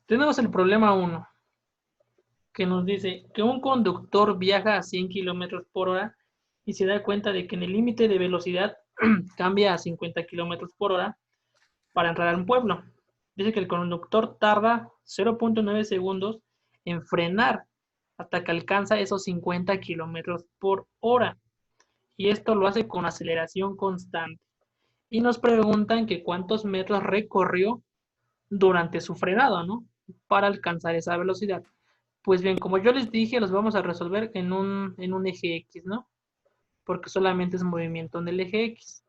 Tenemos el problema 1, que nos dice que un conductor viaja a 100 kilómetros por hora y se da cuenta de que en el límite de velocidad cambia a 50 kilómetros por hora para entrar a un pueblo. Dice que el conductor tarda 0.9 segundos en frenar hasta que alcanza esos 50 kilómetros por hora. Y esto lo hace con aceleración constante. Y nos preguntan que cuántos metros recorrió durante su frenado, ¿no? Para alcanzar esa velocidad. Pues bien, como yo les dije, los vamos a resolver en un eje X, ¿no? Porque solamente es movimiento en el eje X.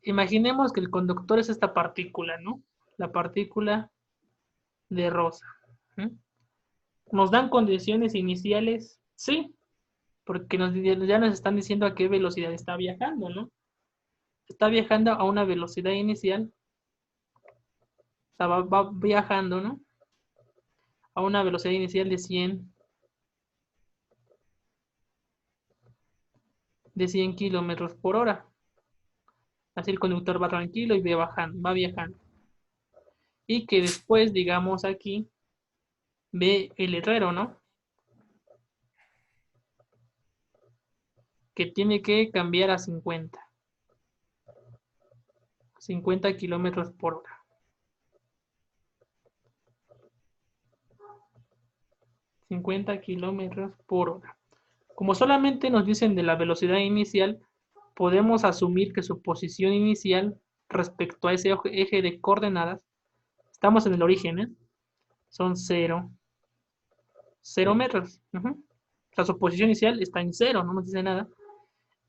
Imaginemos que el conductor es esta partícula, ¿no? La partícula de rosa. ¿Mm? ¿Nos dan condiciones iniciales? Sí, porque ya nos están diciendo a qué velocidad está viajando, ¿no? Está viajando a una velocidad inicial, o sea, va viajando, ¿no? A una velocidad inicial de 100 kilómetros por hora. Así el conductor va tranquilo y va viajando. Y que después, digamos aquí, ve el herrero, ¿no? Que tiene que cambiar a 50 kilómetros por hora. 50 kilómetros por hora. Como solamente nos dicen de la velocidad inicial, podemos asumir que su posición inicial respecto a ese eje de coordenadas, estamos en el origen, ¿eh? Son 0 metros. O sea, su posición inicial está en 0, no nos dice nada.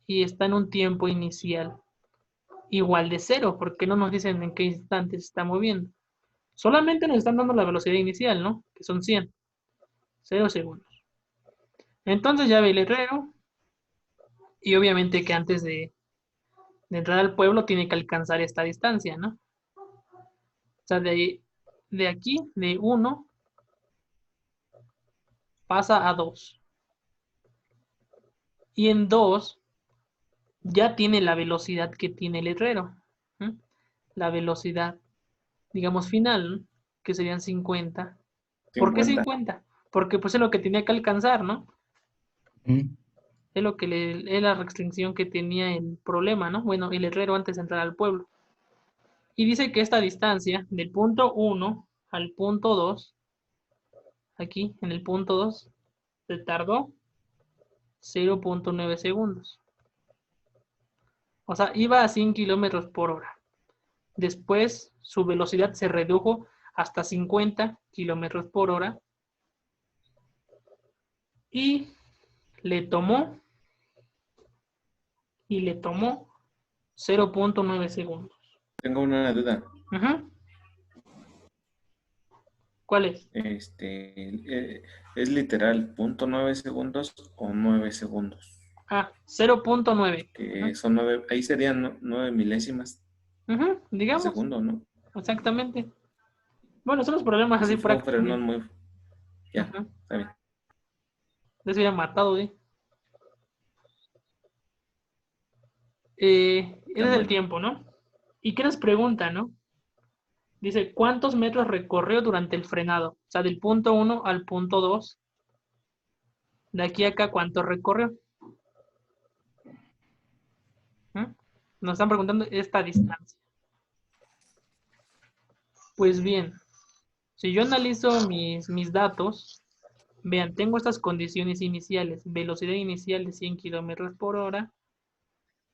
Y está en un tiempo inicial igual de 0, porque no nos dicen en qué instante se está moviendo. Solamente nos están dando la velocidad inicial, ¿no? Que son 100. 0 segundos. Entonces ya ve el letrero. Y obviamente que antes de entrar al pueblo tiene que alcanzar esta distancia, ¿no? O sea, de aquí, de 1, pasa a 2. Y en 2 ya tiene la velocidad que tiene el letrero. ¿Mm? La velocidad, digamos, final, ¿no? Que serían 50. ¿Por qué 50. 50? Porque pues es lo que tenía que alcanzar, ¿no? Mm. Es lo que es la restricción que tenía el problema, ¿no? Bueno, el herrero antes de entrar al pueblo. Y dice que esta distancia del punto 1 al punto 2, aquí en el punto 2, se tardó 0.9 segundos. O sea, iba a 100 kilómetros por hora. Después su velocidad se redujo hasta 50 kilómetros por hora y le tomó le tomó 0.9 segundos. Tengo una duda. Ujú. ¿Cuál es? ¿Es literal 0.9 segundos o 9 segundos? 0.9. Que son 9, ahí serían 9 milésimas de Digamos, segundo, ¿no? exactamente. Bueno, son los problemas Y así si fue un prácticamente. frenón muy... Ya, Ujú. está bien. Les hubiera matado, ¿eh? Ese Qué es el mal. tiempo, ¿no? ¿Y qué nos pregunta, no? Dice, ¿cuántos metros recorrió durante el frenado? O sea, del punto 1 al punto 2, de aquí a acá, ¿cuánto recorrió? ¿Mm? Nos están preguntando esta distancia. Pues bien, si yo analizo mis datos, vean, tengo estas condiciones iniciales, velocidad inicial de 100 kilómetros por hora,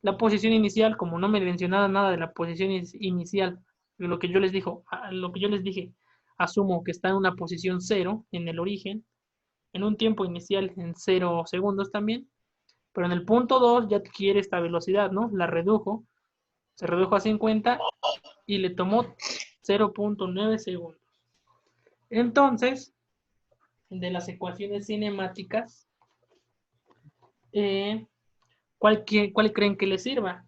la posición inicial, como no me mencionaba nada de la posición inicial, lo que yo les dijo, lo que yo les dije, asumo que está en una posición 0 en el origen, en un tiempo inicial en 0 segundos también, pero en el punto 2 ya adquiere esta velocidad, ¿no? La redujo, se redujo a 50 y le tomó 0.9 segundos. Entonces, de las ecuaciones cinemáticas, eh, ¿cuál creen que les sirva?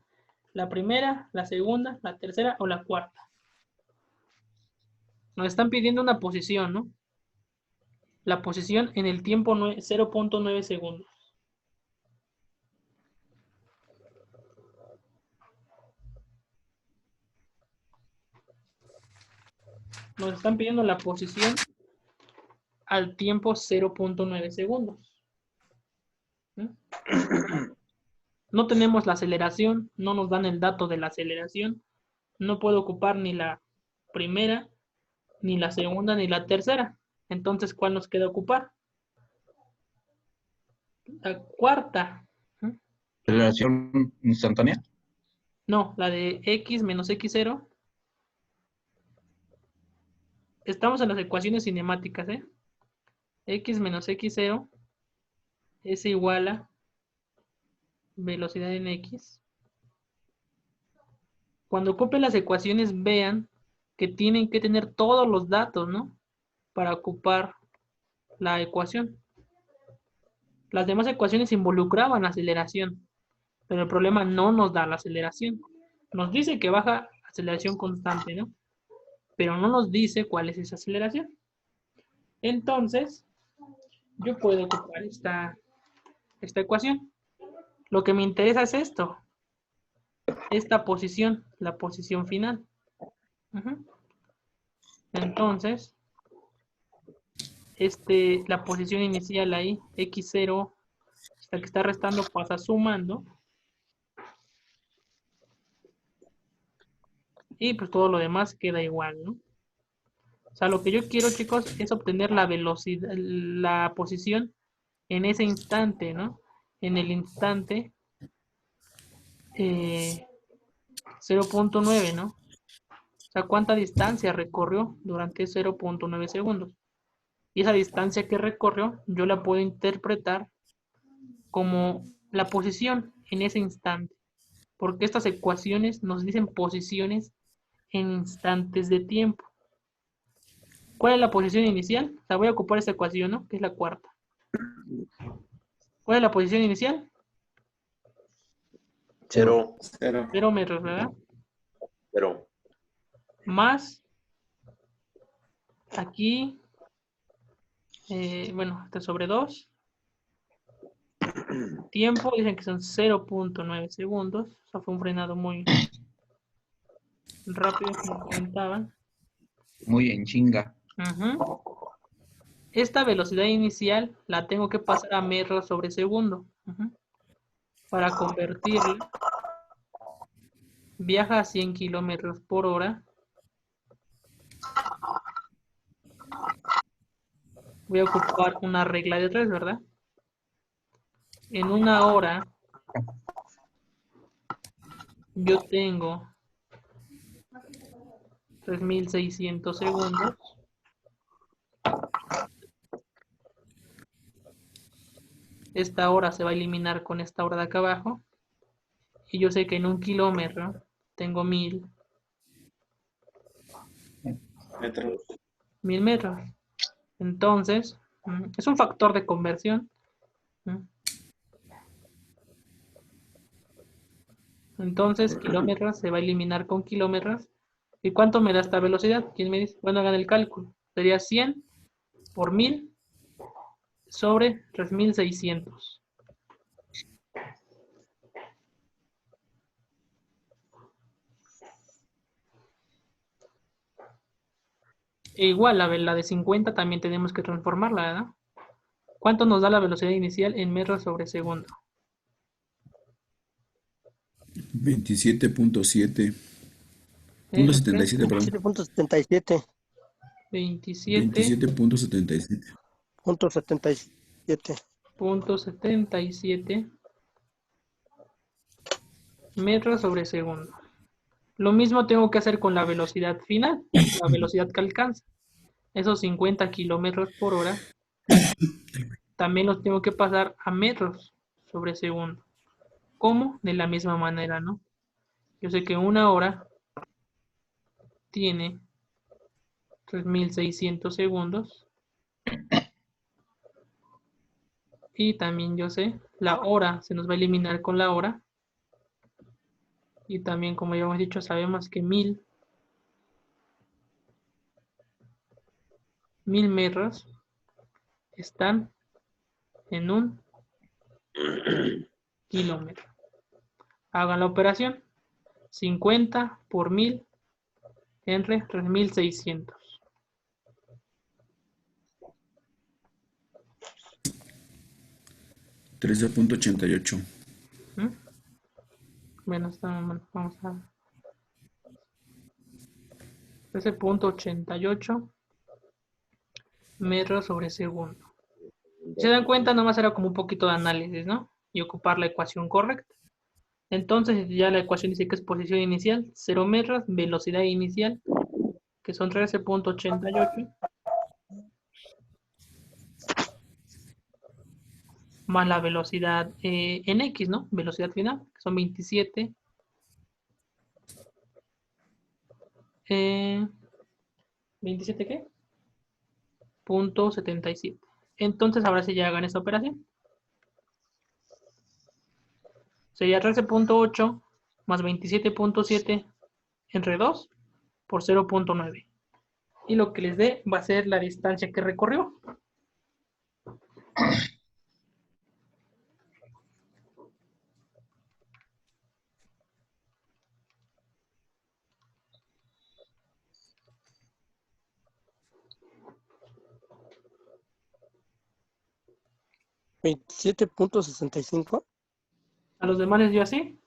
¿La primera, la segunda, la tercera o la cuarta? Nos están pidiendo una posición, ¿no? La posición en el tiempo 0.9 segundos. Nos están pidiendo la posición al tiempo 0.9 segundos. ¿Sí? No tenemos la aceleración, no nos dan el dato de la aceleración. No puedo ocupar ni la primera, ni la segunda, ni la tercera. Entonces, ¿cuál nos queda ocupar? La cuarta. ¿Sí? ¿Aceleración instantánea? No, la de x menos x0. Estamos en las ecuaciones cinemáticas, ¿eh? X menos x0 es igual a velocidad en x. Cuando ocupen las ecuaciones, vean que tienen que tener todos los datos, ¿no? Para ocupar la ecuación. Las demás ecuaciones involucraban aceleración, pero el problema no nos da la aceleración. Nos dice que baja aceleración constante, ¿no? Pero no nos dice cuál es esa aceleración. Entonces, yo puedo ocupar esta ecuación. Lo que me interesa es esto. Esta posición, la posición final. Entonces, la posición inicial ahí, x0, hasta que está restando, pasa sumando. Y pues todo lo demás queda igual, ¿no? O sea, lo que yo quiero, chicos, es obtener la velocidad, la posición en ese instante, ¿no? En el instante 0.9, ¿no? O sea, ¿cuánta distancia recorrió durante 0.9 segundos? Y esa distancia que recorrió, yo la puedo interpretar como la posición en ese instante. Porque estas ecuaciones nos dicen posiciones en instantes de tiempo. ¿Cuál es la posición inicial? O sea, voy a ocupar esta ecuación, ¿no? Que es la cuarta. ¿Cuál es la posición inicial? 0. 0 metros, ¿verdad? 0. Más aquí, bueno, está sobre 2. Tiempo, dicen que son 0.9 segundos. O sea, fue un frenado muy rápido, como comentaban. Muy en chinga. Esta velocidad inicial la tengo que pasar a metros sobre segundo. Para convertirla, viaja a 100 kilómetros por hora. Voy a ocupar una regla de 3, ¿verdad? En una hora, yo tengo 3.600 segundos. Esta hora se va a eliminar con esta hora de acá abajo. Y yo sé que en un kilómetro tengo 1.000 Metros. 1.000 metros. Entonces, es un factor de conversión. Entonces, kilómetros se va a eliminar con kilómetros. ¿Y cuánto me da esta velocidad? ¿Quién me dice? Bueno, hagan el cálculo. Sería 100 por 1.000 sobre 3.600. E igual, la de 50 también tenemos que transformarla, ¿verdad? ¿Cuánto nos da la velocidad inicial en metros sobre segundo? 27.7. Punto 77, perdón. 7.77. 27.77 .77 metros sobre segundo. Lo mismo tengo que hacer con la velocidad final, la velocidad que alcanza. Esos 50 kilómetros por hora también los tengo que pasar a metros sobre segundo. ¿Cómo? De la misma manera, ¿no? Yo sé que una hora tiene 3.600 segundos. Y también yo sé, la hora se nos va a eliminar con la hora. Y también, como ya hemos dicho, sabemos que 1.000 metros están en un kilómetro. Hagan la operación. 50 por 1.000 entre 3.600. 13.88. ¿Mm? Bueno, vamos a 13.88 metros sobre segundo. Si se dan cuenta, nomás era como un poquito de análisis, ¿no? Y ocupar la ecuación correcta. Entonces, ya la ecuación dice que es posición inicial, 0 metros, velocidad inicial, que son 13.88, más la velocidad en X, ¿no? Velocidad final, que son 27. ¿27 qué? .77. Entonces, ahora sí ya hagan esta operación. Sería 13.8 más 27.7 entre 2 por 0.9. Y lo que les dé va a ser la distancia que recorrió. ¿27.65? A los demás les dio así.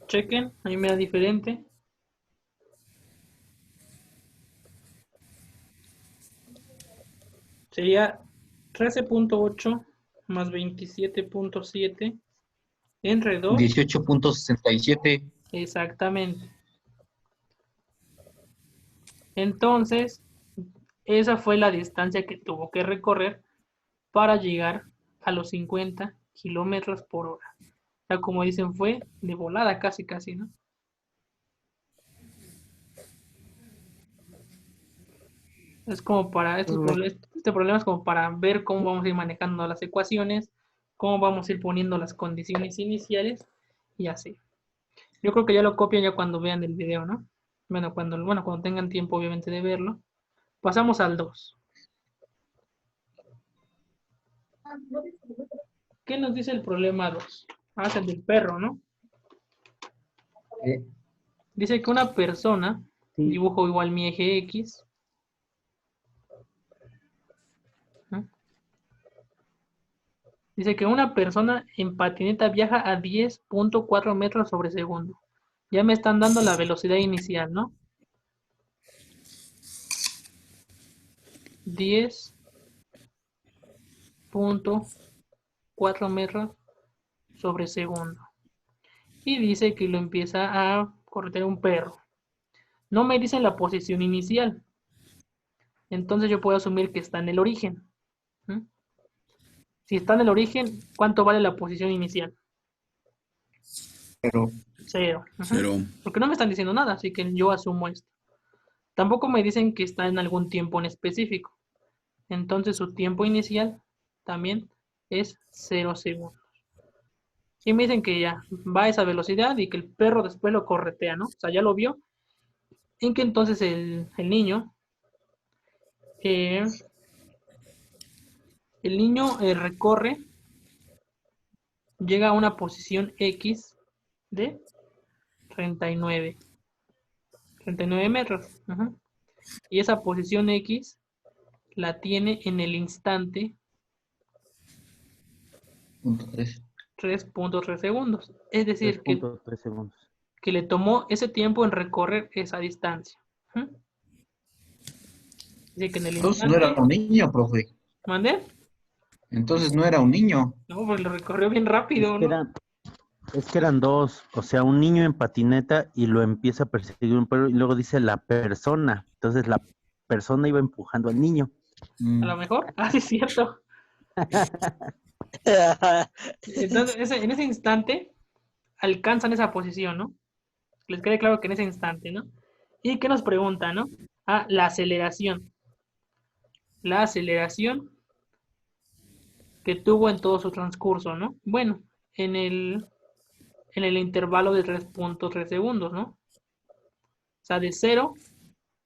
Chequen, a mí me da diferente. Sería 13.8 más 27.7 entre 2. 18.67. Exactamente. Entonces, esa fue la distancia que tuvo que recorrer para llegar a los 50 kilómetros por hora. O sea, como dicen, fue de volada casi, ¿no? Es como para, este problema es como para ver cómo vamos a ir manejando las ecuaciones, cómo vamos a ir poniendo las condiciones iniciales y así. Yo creo que ya lo copian ya cuando vean el video, ¿no? Bueno, cuando tengan tiempo obviamente de verlo. Pasamos al 2. ¿Qué nos dice el problema 2? Es el del perro, ¿no? Dice que una persona, dibujo igual mi eje X, ¿no? Dice que una persona en patineta viaja a 10.4 metros sobre segundo. Ya me están dando la velocidad inicial, ¿no? 10.4 metros sobre segundo. Y dice que lo empieza a correr un perro. No me dicen la posición inicial. Entonces yo puedo asumir que está en el origen. ¿Mm? Si está en el origen, ¿cuánto vale la posición inicial? Pero 0. 0. Porque no me están diciendo nada, así que yo asumo esto. Tampoco me dicen que está en algún tiempo en específico. Entonces su tiempo inicial también es 0 segundos. Y me dicen que ya va a esa velocidad y que el perro después lo corretea, ¿no? O sea, ya lo vio. En que entonces el niño recorre, llega a una posición X de 39 metros. Y esa posición X la tiene en el instante 3.3 segundos. Es decir, 3.3 segundos. Que le tomó ese tiempo en recorrer esa distancia. Dice que en el entonces instante... no era un niño, profe. ¿Mandé? Entonces no era un niño. No, pues lo recorrió bien rápido, ¿no? Es que eran dos, o sea, un niño en patineta y lo empieza a perseguir un perro y luego dice la persona. Entonces la persona iba empujando al niño. A lo mejor. Sí, es cierto. Entonces, en ese instante, alcanzan esa posición, ¿no? Les quede claro que en ese instante, ¿no? ¿Y qué nos pregunta, no? La aceleración. La aceleración que tuvo en todo su transcurso, ¿no? Bueno, en el intervalo de 3.3 segundos, ¿no? O sea, de 0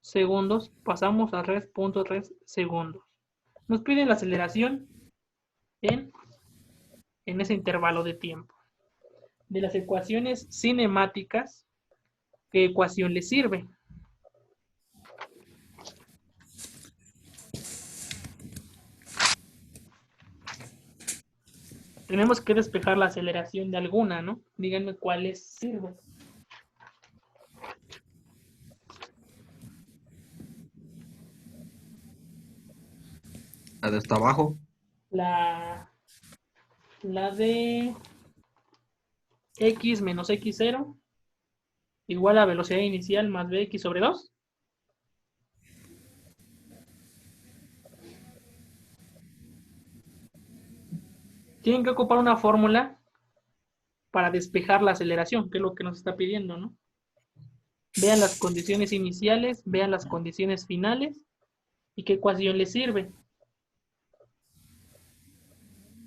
segundos pasamos a 3.3 segundos. Nos piden la aceleración en ese intervalo de tiempo. De las ecuaciones cinemáticas, ¿qué ecuación les sirve? tenemos que despejar la aceleración de alguna, ¿no? Díganme cuáles sirven. La de hasta abajo. La de x menos x0 igual a velocidad inicial más bx sobre 2. Tienen que ocupar una fórmula para despejar la aceleración, que es lo que nos está pidiendo, ¿no? Vean las condiciones iniciales, vean las condiciones finales y qué ecuación les sirve.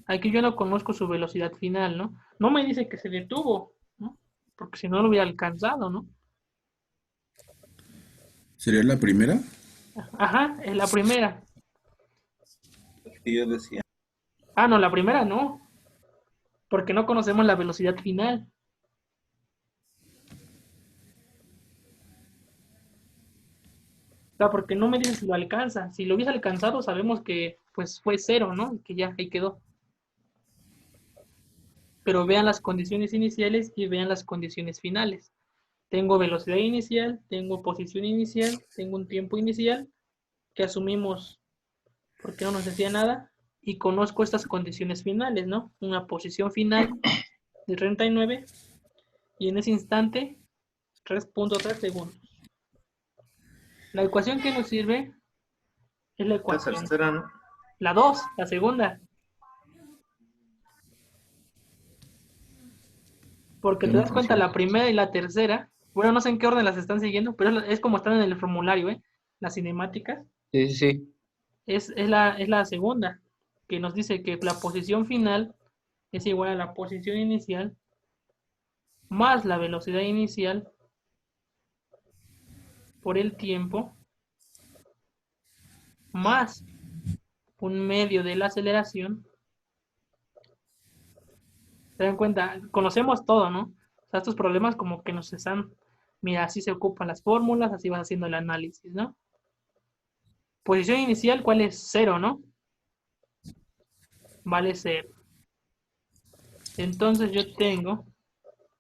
Aquí yo no conozco su velocidad final, ¿no? No me dice que se detuvo, ¿no? Porque si no lo hubiera alcanzado, ¿no? ¿Sería la primera? Ajá, es la primera. Y yo decía, Ah, no, la primera no. Porque no conocemos la velocidad final. O sea, porque no me dice si lo alcanza. Si lo hubiese alcanzado, sabemos que pues fue 0, ¿no? Y que ya ahí quedó. Pero vean las condiciones iniciales y vean las condiciones finales. Tengo velocidad inicial, tengo posición inicial, tengo un tiempo inicial que asumimos porque no nos decía nada y conozco estas condiciones finales, ¿no? Una posición final de 39 y en ese instante 3.3 segundos. La ecuación que nos sirve es la la ecuación, tercera, ¿no? la 2, la segunda. Porque Ya te me das cuenta, funciona. la primera y la tercera, bueno, no sé en qué orden las están siguiendo, pero es como están en el formulario, ¿eh? Las cinemáticas, Sí, sí, sí. es la segunda, que nos dice que la posición final es igual a la posición inicial más la velocidad inicial por el tiempo más un medio de la aceleración. Se dan cuenta, conocemos todo, ¿no? O sea, estos problemas como que nos están, mira, así se ocupan las fórmulas, así vas haciendo el análisis, ¿no? Posición inicial, ¿cuál es? 0, ¿no? Vale 0. Entonces yo tengo,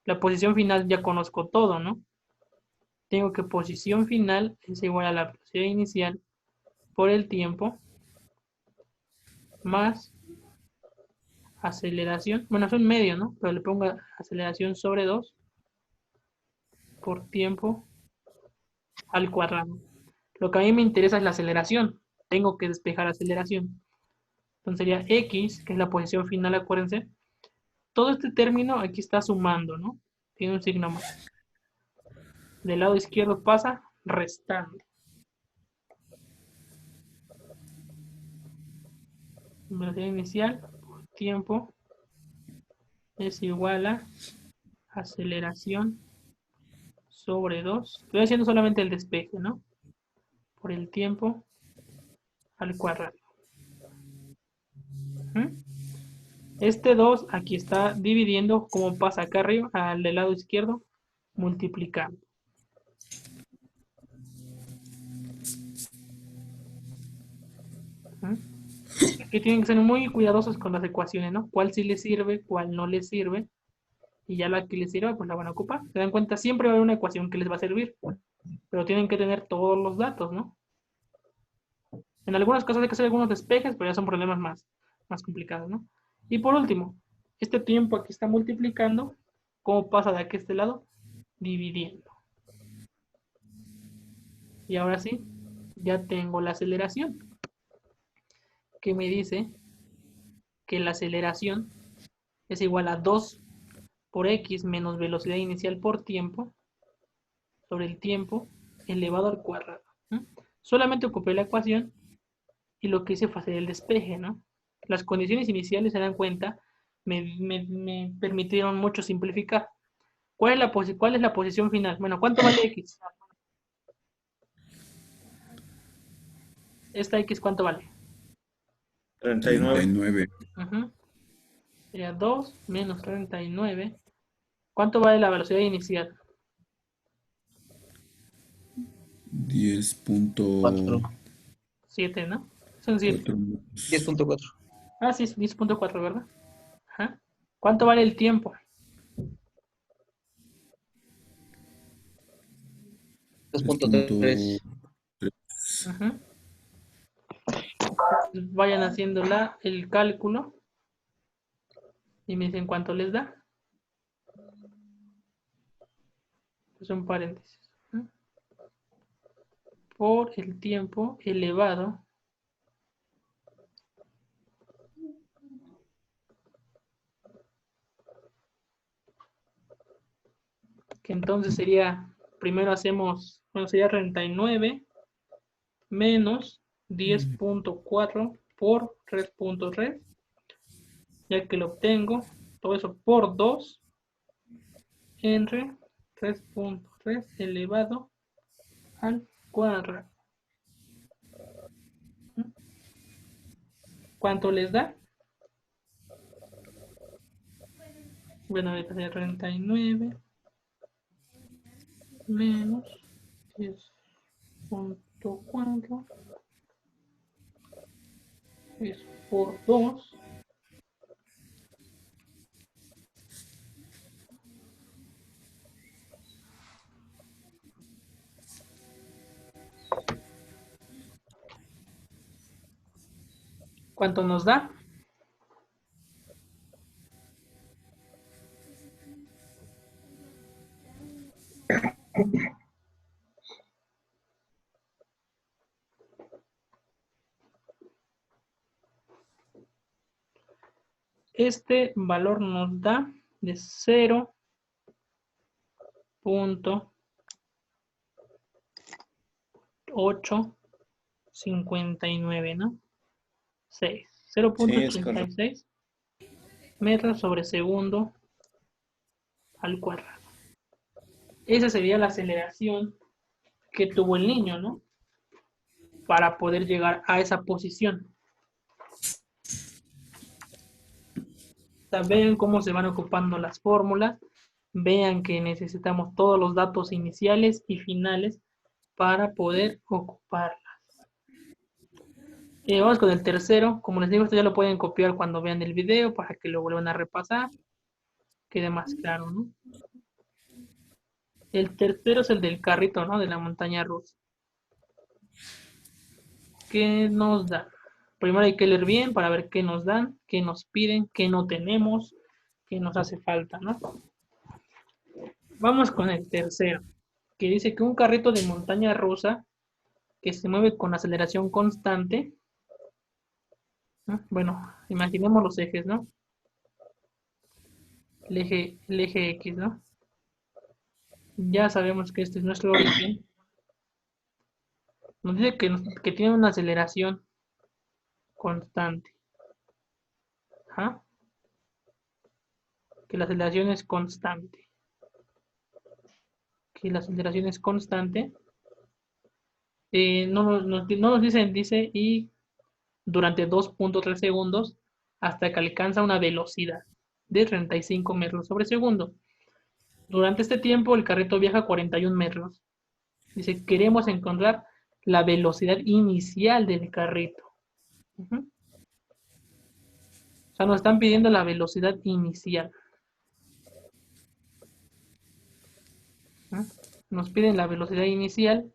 la posición final ya conozco todo, ¿no? Tengo que posición final es igual a la velocidad inicial por el tiempo más aceleración, bueno, es un medio, ¿no? Pero le pongo aceleración sobre 2 por tiempo al cuadrado. Lo que a mí me interesa es la aceleración. Tengo que despejar aceleración. Entonces sería x, que es la posición final, acuérdense. Todo este término aquí está sumando, ¿no? Tiene un signo más. Del lado izquierdo pasa restando. Velocidad inicial por tiempo es igual a aceleración sobre 2. Estoy haciendo solamente el despeje, ¿no? Por el tiempo al cuadrado. Este 2 aquí está dividiendo, como pasa acá arriba, al del lado izquierdo, multiplicando. Aquí tienen que ser muy cuidadosos con las ecuaciones, ¿no? ¿Cuál sí les sirve, cuál no les sirve? Y ya la que les sirva, pues la van a ocupar. Se dan cuenta, siempre va a haber una ecuación que les va a servir, pero tienen que tener todos los datos, ¿no? En algunos casos hay que hacer algunos despejes, pero ya son problemas más complicados, ¿no? Y por último, este tiempo aquí está multiplicando. ¿Cómo pasa de aquí a este lado? Dividiendo. Y ahora sí, ya tengo la aceleración, que me dice que la aceleración es igual a 2 por x menos velocidad inicial por tiempo sobre el tiempo elevado al cuadrado. Solamente ocupé la ecuación y lo que hice fue hacer el despeje, ¿no? Las condiciones iniciales, se dan cuenta, me permitieron mucho simplificar. ¿Cuál es la posición final? Bueno, ¿cuánto vale x? Esta x, ¿cuánto vale? 39. 39. Sería 2 menos 39. ¿Cuánto vale la velocidad inicial? 4. 7, ¿no? Son 7. 10.4. Ah, sí, es 10.4, ¿verdad? Ajá. ¿Cuánto vale el tiempo? 2.3. Ajá. Vayan haciendo el cálculo y me dicen cuánto les da. Es un paréntesis. ¿No? Por el tiempo elevado que entonces sería, primero hacemos, bueno, sería 39 menos 10.4 por 3.3, ya que lo obtengo, todo eso por 2 entre 3.3 elevado al cuadrado. ¿Cuánto les da? Bueno, voy a hacer 39 menos 10.4 es por 2 ¿cuánto nos da? Este valor nos da de 0.859, ¿no? 6. Sí, es correcto. 0.86 metros sobre segundo al cuadrado. Esa sería la aceleración que tuvo el niño, ¿no? Para poder llegar a esa posición. O sea, vean cómo se van ocupando las fórmulas. Vean que necesitamos todos los datos iniciales y finales para poder ocuparlas. Vamos con el tercero. Como les digo, esto ya lo pueden copiar cuando vean el video para que lo vuelvan a repasar. Quede más claro, ¿no? El tercero es el del carrito, ¿no? De la montaña rusa. ¿Qué nos da? Primero hay que leer bien para ver qué nos dan, qué nos piden, qué no tenemos, qué nos hace falta, ¿no? Vamos con el tercero, que dice que un carrito de montaña rusa que se mueve con aceleración constante, ¿no? Bueno, imaginemos los ejes, ¿no? El eje X, ¿no? Ya sabemos que este es nuestro origen. Nos dice que tiene una aceleración constante. ¿Ah? Que la aceleración es constante. Que la aceleración es constante. No nos dicen, dice, y durante 2.3 segundos hasta que alcanza una velocidad de 35 metros sobre segundo. Durante este tiempo el carrito viaja 41 metros. Dice, queremos encontrar la velocidad inicial del carrito. O sea, nos están pidiendo la velocidad inicial. Nos piden la velocidad inicial.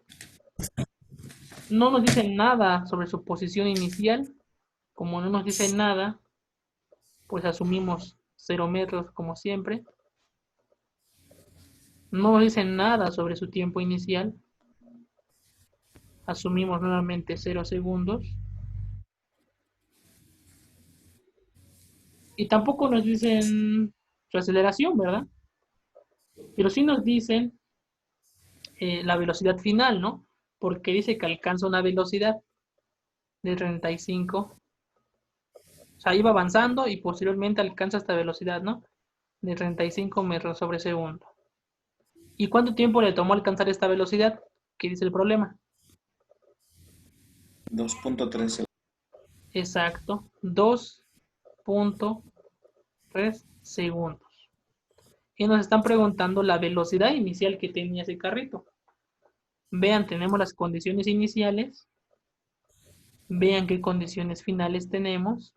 No nos dicen nada sobre su posición inicial. Como no nos dicen nada, pues asumimos 0 metros como siempre. No nos dicen nada sobre su tiempo inicial. Asumimos nuevamente 0 segundos. Y tampoco nos dicen su aceleración, ¿verdad? Pero sí nos dicen la velocidad final, ¿no? Porque dice que alcanza una velocidad de 35. O sea, iba avanzando y posteriormente alcanza esta velocidad, ¿no? De 35 metros sobre segundo. ¿Y cuánto tiempo le tomó alcanzar esta velocidad? ¿Qué dice el problema? 2.3. Exacto, 2.3 segundos. Y nos están preguntando la velocidad inicial que tenía ese carrito. Vean, tenemos las condiciones iniciales. Vean qué condiciones finales tenemos.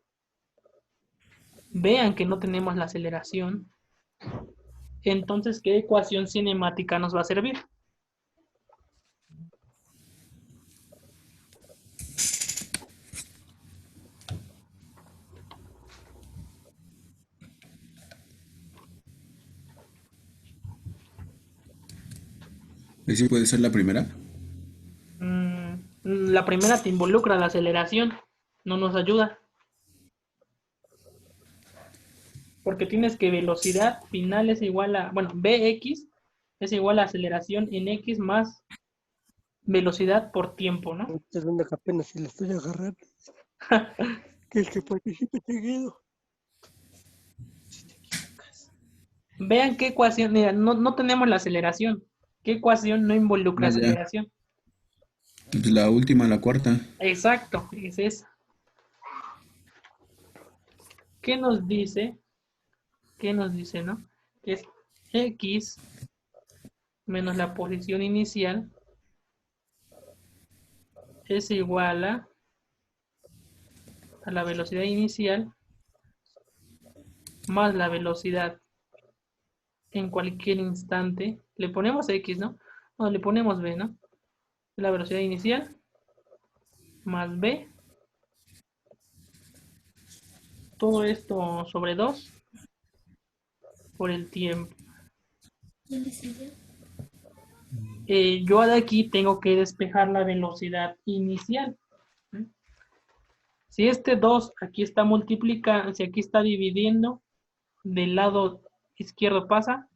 vean que no tenemos la aceleración, entonces, ¿qué ecuación cinemática nos va a servir? ¿Ese puede ser la primera? La primera te involucra la aceleración, no nos ayuda. Porque tienes que velocidad final es igual a, bueno, Bx es igual a aceleración en X más velocidad por tiempo, ¿no? Esta es una que apenas si la estoy agarrando. Que es que participe seguido. Vean qué ecuación, mira, no tenemos la aceleración. ¿Qué ecuación no involucra Ah, ya. aceleración? Pues la última, la cuarta. Exacto, es esa. ¿Qué nos dice? ¿Qué nos dice, no? Que es X menos la posición inicial es igual a la velocidad inicial más la velocidad en cualquier instante. Le ponemos X, ¿no? No, le ponemos B, ¿no? La velocidad inicial más B. Todo esto sobre 2 por el tiempo. Yo de aquí tengo que despejar la velocidad inicial. Si este 2 aquí está multiplicando, si aquí está dividiendo, del lado izquierdo pasa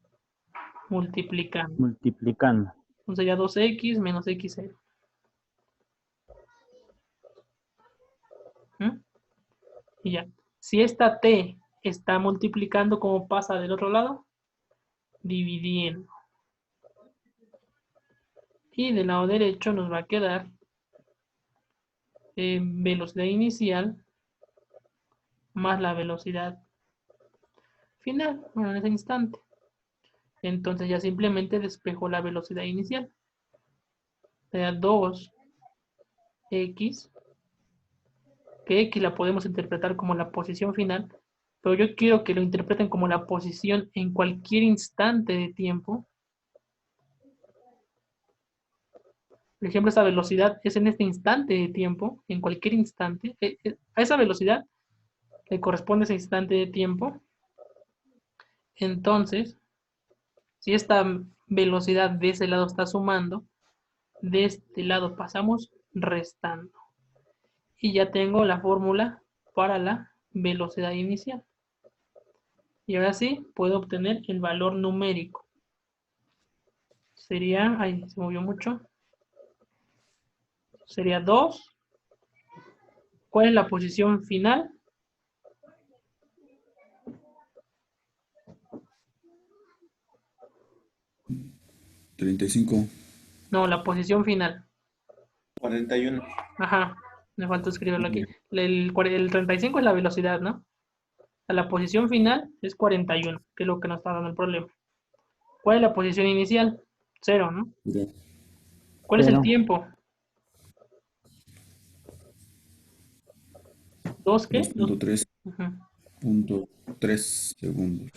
multiplicando. Multiplicando. Entonces ya 2x menos x0. Y ya. Si esta t está multiplicando, ¿cómo pasa del otro lado? Dividiendo. Y del lado derecho nos va a quedar velocidad inicial más la velocidad final, bueno, en ese instante. Entonces ya simplemente despejo la velocidad inicial. Sería 2x, que x la podemos interpretar como la posición final, pero yo quiero que lo interpreten como la posición en cualquier instante de tiempo. Por ejemplo, esa velocidad es en este instante de tiempo, en cualquier instante. A esa velocidad le corresponde ese instante de tiempo. Entonces, si esta velocidad de ese lado está sumando, de este lado pasamos restando. Y ya tengo la fórmula para la velocidad inicial. Y ahora sí, puedo obtener el valor numérico. Sería, ahí se movió mucho. Sería 2. ¿Cuál es la posición final? ¿35? No, la posición final. 41. Ajá, me faltó escribirlo aquí. El 35 es la velocidad, ¿no? La posición final es 41, que es lo que nos está dando el problema. ¿Cuál es la posición inicial? 0, ¿no? Ya. ¿Cuál es el 0. tiempo? 2, ¿qué? 2.3 segundos.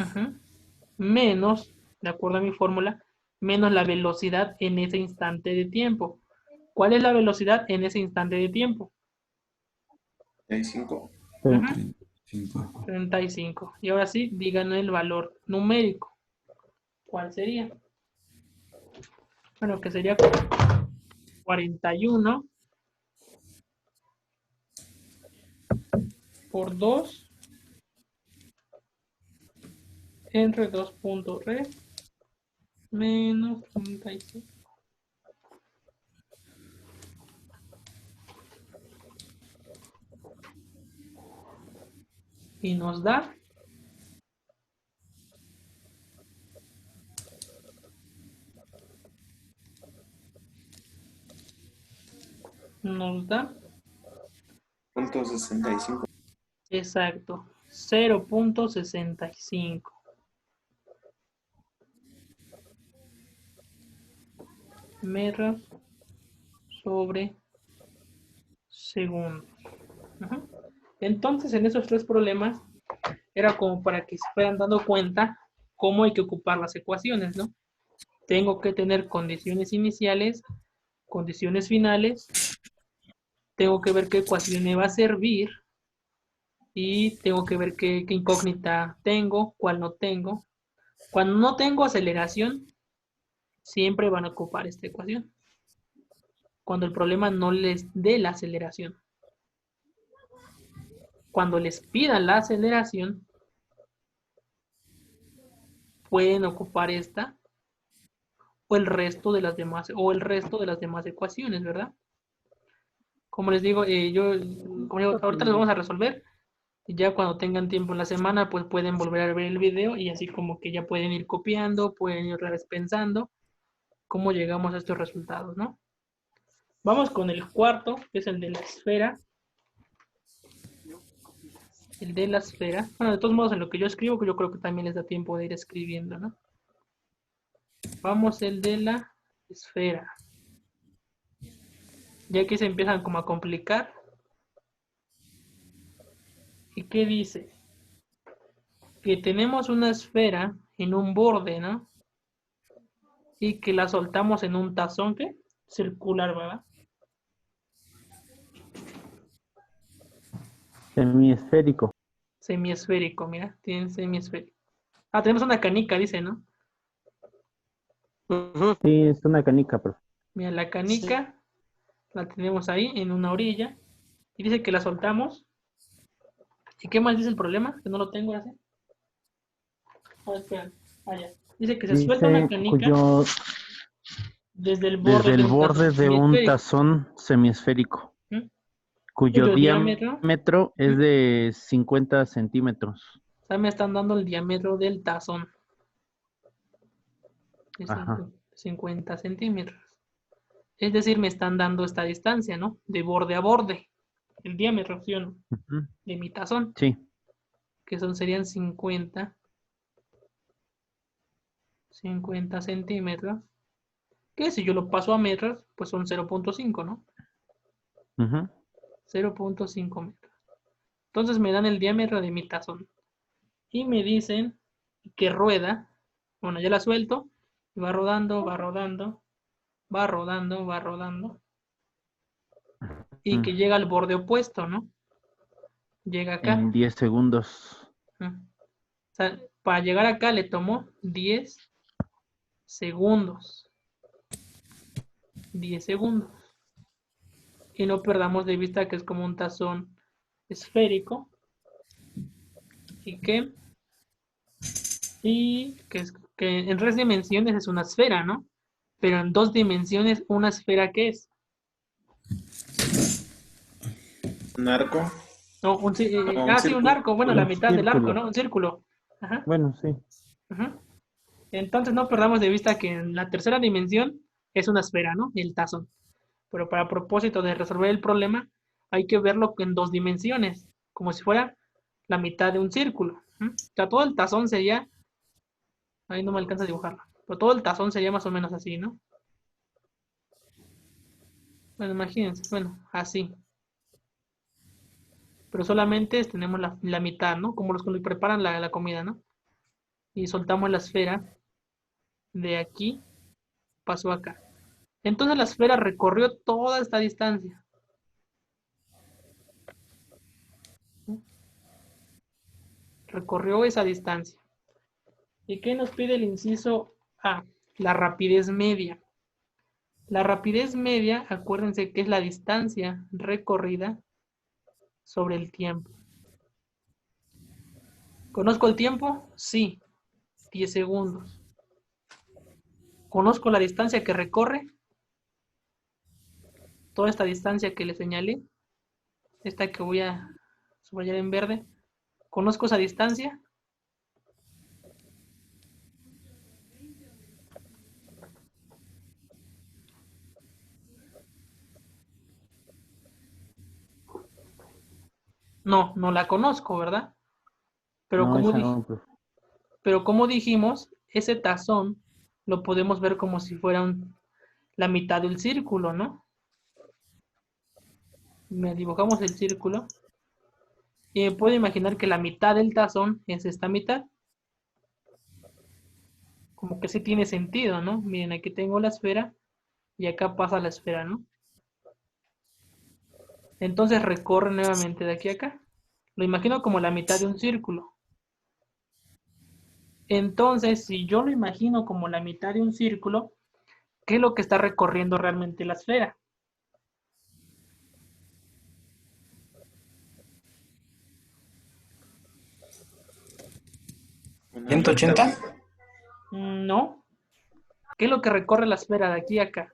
Menos, de acuerdo a mi fórmula, menos la velocidad en ese instante de tiempo. ¿Cuál es la velocidad en ese instante de tiempo? 35. 35. 35. Y ahora sí, díganme el valor numérico. ¿Cuál sería? Bueno, que sería 41 por 2 entre 2.3 menos 35. Y nos da 0.65. exacto 0.65 metros sobre segundo. Entonces, en esos tres problemas era como para que se fueran dando cuenta cómo hay que ocupar las ecuaciones, ¿no? Tengo que tener condiciones iniciales, condiciones finales, tengo que ver qué ecuación me va a servir y tengo que ver qué incógnita tengo, cuál no tengo. Cuando no tengo aceleración, siempre van a ocupar esta ecuación. Cuando el problema no les dé la aceleración. Cuando les pidan la aceleración, pueden ocupar esta o el resto de las demás ecuaciones, ¿verdad? Como les digo, ahorita los vamos a resolver. Y ya cuando tengan tiempo en la semana, pues pueden volver a ver el video y así como que ya pueden ir copiando, pueden ir otra vez pensando cómo llegamos a estos resultados, ¿no? Vamos con el cuarto, que es el de la esfera. El de la esfera. Bueno, de todos modos, en lo que yo escribo, yo creo que también les da tiempo de ir escribiendo, ¿no? Vamos el de la esfera. Ya que se empiezan como a complicar. ¿Y qué dice? Que tenemos una esfera en un borde, ¿no? Y que la soltamos en un tazón, ¿qué? Circular, ¿verdad? Semiesférico. Semiesférico, mira, tienen semiesférico. Ah, tenemos una canica, dice, ¿no? Sí, es una canica, profe. Mira, la canica la tenemos ahí en una orilla. Y dice que la soltamos. ¿Y qué más dice el problema? Que no lo tengo así. Ah, espera. Ah, ya. Dice que se suelta una canica desde el borde de un tazón semiesférico, ¿Mm? cuyo diámetro diámetro es de 50 centímetros. O sea, me están dando el diámetro del tazón. Es Ajá. 50 centímetros. Es decir, me están dando esta distancia, ¿no? De borde a borde. El diámetro, ¿sí o no? Ujú. De mi tazón. Sí. Que serían 50 centímetros. Que si yo lo paso a metros, pues son 0.5, ¿no? Ujú. 0.5 metros. Entonces me dan el diámetro de mi tazón. Y me dicen que rueda. Bueno, ya la suelto. Y va rodando, va rodando. Va rodando, va rodando. Y que llega al borde opuesto, ¿no? Llega acá. En 10 segundos. O sea, para llegar acá le tomó 10 segundos. 10 segundos. Y no perdamos de vista que es como un tazón esférico. Y que en 3 dimensiones es una esfera, ¿no? Pero en 2 dimensiones, ¿una esfera qué es? Un arco. No, un círculo. arco. Bueno, la Un mitad del arco, círculo. ¿no? Un círculo. Ajá. Bueno, sí. Ajá. Entonces no perdamos de vista que en la tercera dimensión es una esfera, ¿no? El tazón. Pero para propósito de resolver el problema, hay que verlo en 2 dimensiones, como si fuera la mitad de un círculo. O sea, todo el tazón sería, ahí no me alcanza a dibujarlo, pero todo el tazón sería más o menos así, ¿no? Bueno, imagínense, bueno, así. Pero solamente tenemos la mitad, ¿no? Como los que preparan la comida, ¿no? Y soltamos la esfera de aquí, pasó acá. Entonces la esfera recorrió toda esta distancia. Recorrió esa distancia. ¿Y qué nos pide el inciso A? La rapidez media. La rapidez media, acuérdense que es la distancia recorrida sobre el tiempo. ¿Conozco el tiempo? Sí, 10 segundos. ¿Conozco la distancia que recorre? Toda esta distancia que le señalé, esta que voy a subrayar en verde. ¿Conozco esa distancia? No, no la conozco, ¿verdad? Pero, No, como, esa no, profe. pero como dijimos, ese tazón lo podemos ver como si fuera la mitad del círculo, ¿no? Me dibujamos el círculo. Y me puedo imaginar que la mitad del tazón es esta mitad. Como que sí tiene sentido, ¿no? Miren, aquí tengo la esfera y acá pasa la esfera, ¿no? Entonces recorre nuevamente de aquí a acá. Lo imagino como la mitad de un círculo. Entonces, si yo lo imagino como la mitad de un círculo, ¿qué es lo que está recorriendo realmente la esfera? Una recta. 180. No. ¿Qué es lo que recorre la esfera de aquí a acá?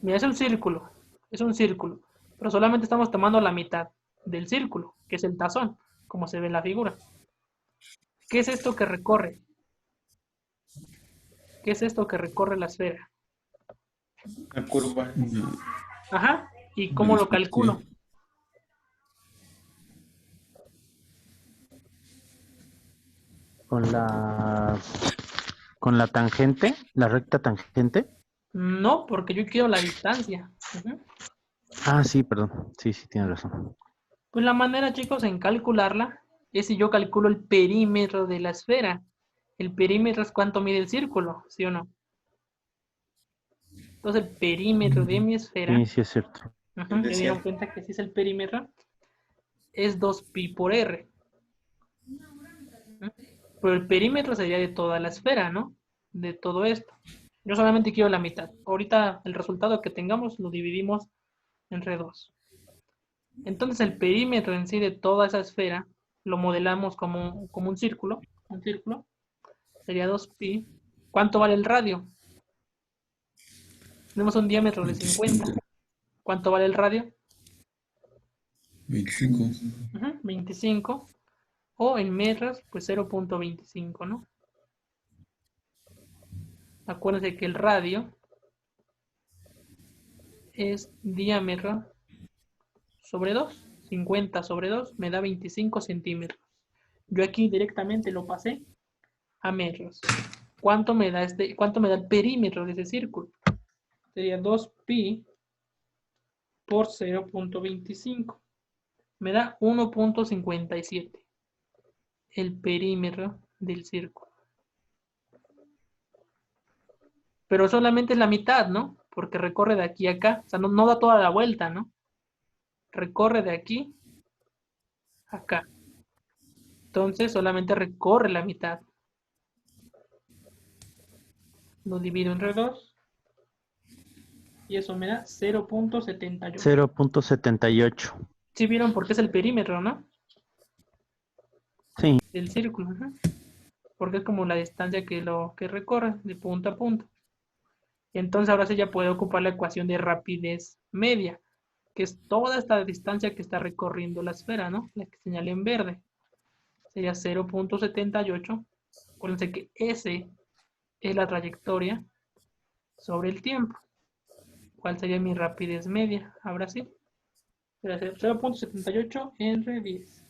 Mira, es un círculo. Es un círculo. Pero solamente estamos tomando la mitad del círculo, que es el tazón, como se ve en la figura. ¿Qué es esto que recorre? ¿Qué es esto que recorre la esfera? Una curva. Ajá. ¿Y cómo lo calculo? Con la tangente, la recta tangente. No, porque yo quiero la distancia. Ujú. Ah, sí, perdón. Sí, tienes razón. Pues la manera, chicos, en calcularla es si yo calculo el perímetro de la esfera. El perímetro es cuánto mide el círculo, ¿sí o no? Entonces el perímetro de mi esfera, Sí, sí es cierto. ya dieron cuenta que si es el perímetro, es 2pi por r. Pero el perímetro sería de toda la esfera, ¿no? De todo esto. Yo solamente quiero la mitad. Ahorita el resultado que tengamos lo dividimos entre 2. Entonces el perímetro en sí de toda esa esfera lo modelamos como un círculo. Un círculo sería 2pi. ¿Cuánto vale el radio? Tenemos un diámetro de 50. ¿Cuánto vale el radio? 25. 25. O en metros, pues 0.25, ¿no? Acuérdense que el radio es diámetro sobre 2. 50 sobre 2 me da 25 centímetros. Yo aquí directamente lo pasé a metros. ¿Cuánto me da el perímetro de ese círculo? Sería 2pi por 0.25. Me da 1.57. El perímetro del círculo. Pero solamente es la mitad, ¿no? Porque recorre de aquí a acá. O sea, no da toda la vuelta, ¿no? Recorre de aquí a acá. Entonces solamente recorre la mitad. Lo divido entre 2. Y eso me da 0.78. 0.78. ¿Sí vieron por qué es el perímetro, no? Sí. Del círculo. Porque es como la distancia que recorre de punto a punto. Y entonces ahora sí ya puede ocupar la ecuación de rapidez media, que es toda esta distancia que está recorriendo la esfera, ¿no? La que señalé en verde. Sería 0.78. Acuérdense que S es la trayectoria sobre el tiempo. ¿Cuál sería mi rapidez media? Ahora sí. Sería 0.78 entre 10.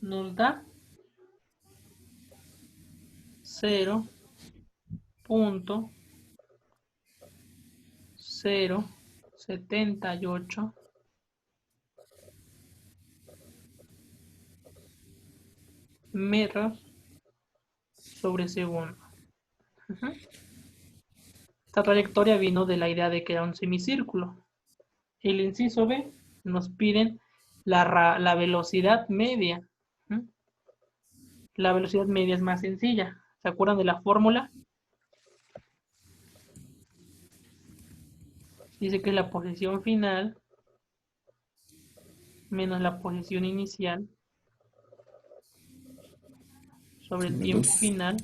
Nos da 0.078 metros sobre segundo. Esta trayectoria vino de la idea de que era un semicírculo. El inciso B nos piden la velocidad media. La velocidad media es más sencilla. ¿Se acuerdan de la fórmula? Dice que es la posición final menos la posición inicial sobre el tiempo final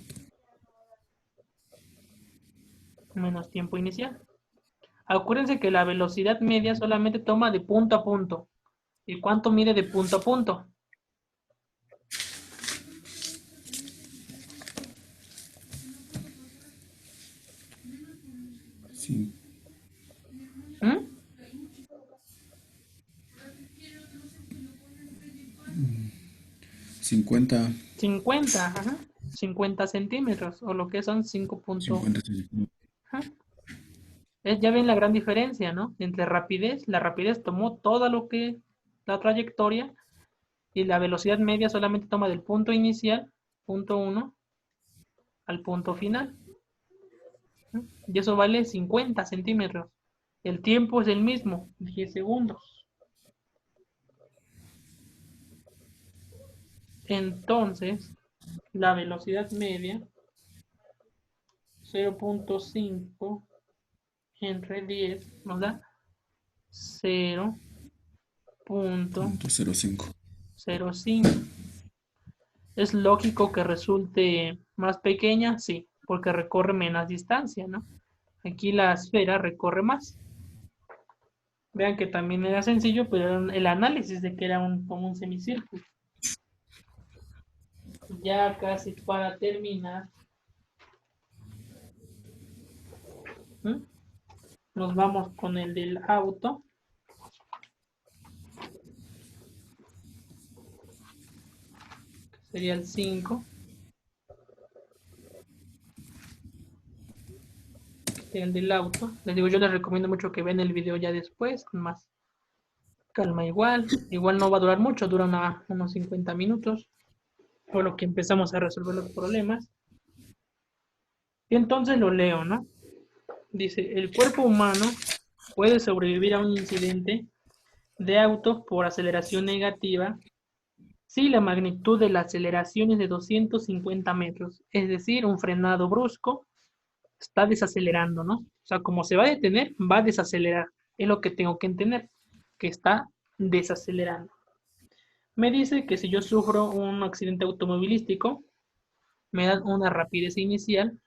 menos tiempo inicial. Acuérdense que la velocidad media solamente toma de punto a punto. ¿Y cuánto mide de punto a punto? Sí. 50. 50, 50 centímetros, o lo que son 5 50 centímetros. Ya ven la gran diferencia, ¿no? Entre rapidez, la rapidez tomó todo lo que, la trayectoria, y la velocidad media solamente toma del punto inicial, punto 1, al punto final. Y eso vale 50 centímetros. El tiempo es el mismo, 10 segundos. Entonces, la velocidad media, 0.5 entre 10, nos da 0.05. 0.05. ¿Es lógico que resulte más pequeña? Sí, porque recorre menos distancia, ¿no? Aquí la esfera recorre más. Vean que también era sencillo, pero era el análisis de que era como un semicírculo. Ya casi para terminar, nos vamos con el del auto. Sería el 5. El del auto. Les digo, yo les recomiendo mucho que vean el video ya después, con más calma igual. Igual no va a durar mucho, dura unos 50 minutos. Por lo que empezamos a resolver los problemas. Y entonces lo leo, ¿no? Dice, el cuerpo humano puede sobrevivir a un incidente de auto por aceleración negativa si la magnitud de la aceleración es de 250 metros, es decir, un frenado brusco está desacelerando, ¿no? O sea, como se va a detener, va a desacelerar. Es lo que tengo que entender, que está desacelerando. Me dice que si yo sufro un accidente automovilístico, me dan una rapidez inicial.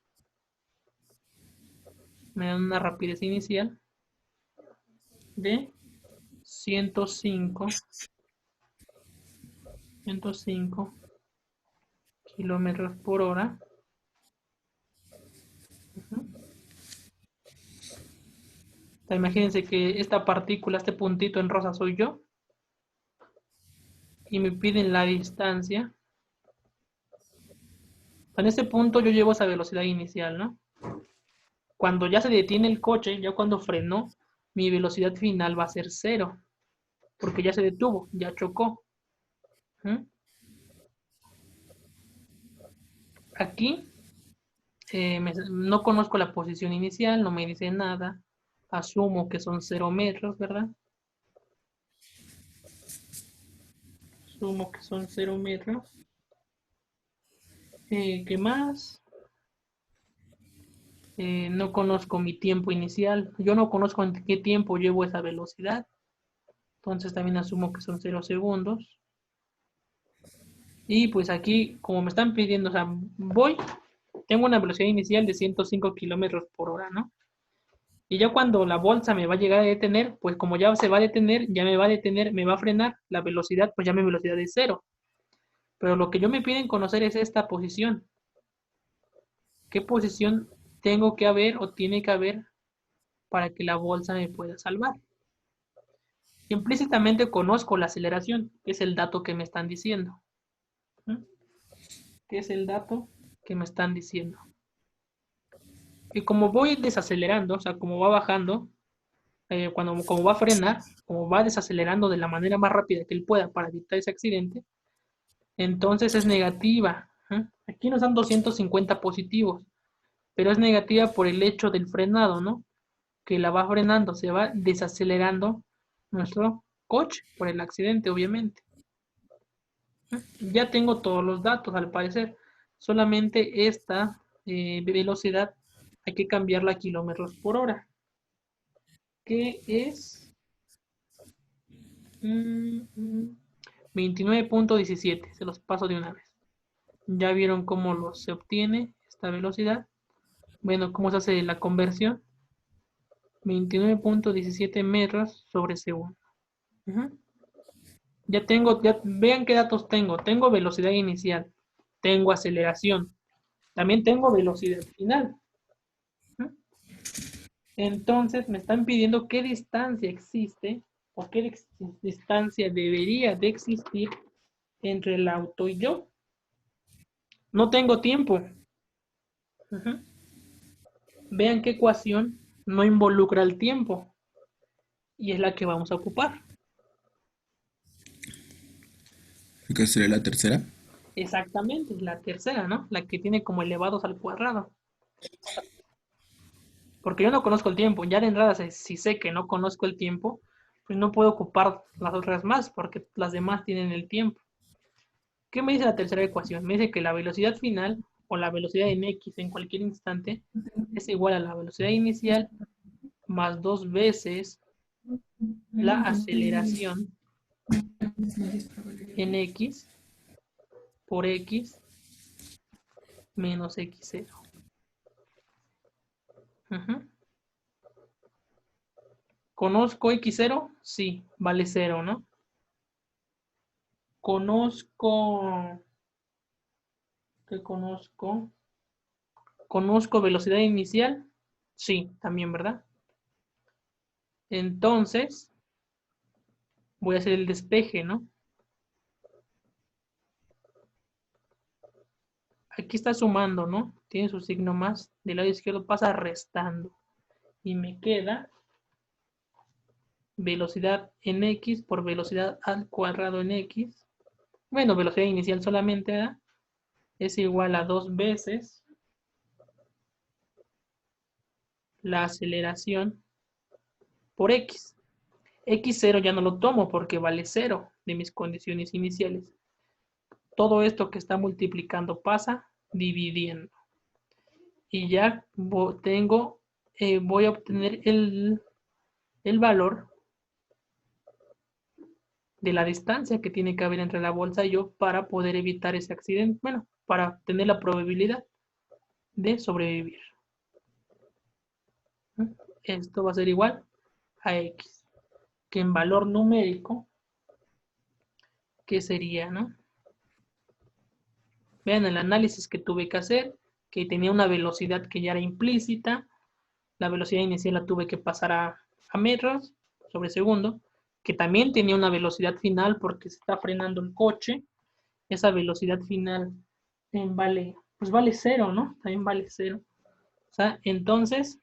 De 105 kilómetros por hora. Imagínense que esta partícula, este puntito en rosa soy yo. Y me piden la distancia. En este punto yo llevo esa velocidad inicial, ¿no? Cuando ya se detiene el coche, ya cuando frenó, mi velocidad final va a ser 0. Porque ya se detuvo, ya chocó. Aquí no conozco la posición inicial, no me dice nada. Asumo que son 0 metros, ¿verdad? Asumo que son 0 metros. ¿Qué más? No conozco mi tiempo inicial. Yo no conozco en qué tiempo llevo esa velocidad. Entonces también asumo que son 0 segundos. Y pues aquí, como me están pidiendo, o sea, tengo una velocidad inicial de 105 kilómetros por hora, ¿no? Y ya cuando la bolsa me va a llegar a detener, pues como ya se va a detener, ya me va a detener, me va a frenar, la velocidad, pues ya mi velocidad es 0. Pero lo que yo me piden conocer es esta posición. ¿Qué posición tengo que haber o tiene que haber para que la bolsa me pueda salvar? Implícitamente conozco la aceleración, que es el dato que me están diciendo. ¿Qué es el dato que me están diciendo? Y como voy desacelerando, o sea, como va bajando, como va a frenar, como va desacelerando de la manera más rápida que él pueda para evitar ese accidente, entonces es negativa. Aquí nos dan 250 positivos, pero es negativa por el hecho del frenado, ¿no? Que la va frenando, se va desacelerando nuestro coche por el accidente, obviamente. Ya tengo todos los datos, al parecer. Solamente esta velocidad hay que cambiarla a kilómetros por hora. Que es 29.17. Se los paso de una vez. Ya vieron cómo se obtiene esta velocidad. Bueno, cómo se hace la conversión. 29.17 metros sobre segundo. Ya vean qué datos tengo. Tengo velocidad inicial. Tengo aceleración. También tengo velocidad final. Entonces me están pidiendo qué distancia existe o qué distancia debería de existir entre el auto y yo. No tengo tiempo. Vean qué ecuación no involucra el tiempo y es la que vamos a ocupar. ¿Qué sería la tercera? Exactamente, la tercera, ¿no? La que tiene como elevados al cuadrado. Porque yo no conozco el tiempo. Ya de entrada, si sé que no conozco el tiempo, pues no puedo ocupar las otras más, porque las demás tienen el tiempo. ¿Qué me dice la tercera ecuación? Me dice que la velocidad final, o la velocidad en x en cualquier instante, es igual a la velocidad inicial más 2 veces la aceleración en x por x menos x0. ¿Conozco x0? Sí, vale 0, ¿no? Conozco... ¿Qué conozco? ¿Conozco velocidad inicial? Sí, también, ¿verdad? Entonces, voy a hacer el despeje, ¿no? Aquí está sumando, ¿no? Tiene su signo más. Del lado izquierdo pasa restando. Y me queda velocidad en x por velocidad al cuadrado en x. Bueno, velocidad inicial solamente, ¿verdad? Es igual a 2 veces la aceleración por x. x0 ya no lo tomo porque vale 0 de mis condiciones iniciales. Todo esto que está multiplicando pasa dividiendo. Y ya voy a obtener el valor de la distancia que tiene que haber entre la bolsa y yo para poder evitar ese accidente. Bueno, para tener la probabilidad de sobrevivir. Esto va a ser igual a x, que en valor numérico, ¿qué sería, no? Vean el análisis que tuve que hacer, que tenía una velocidad que ya era implícita. La velocidad inicial la tuve que pasar a metros sobre segundo, que también tenía una velocidad final porque se está frenando el coche. Esa velocidad final vale 0, ¿no? También vale 0. O sea, entonces,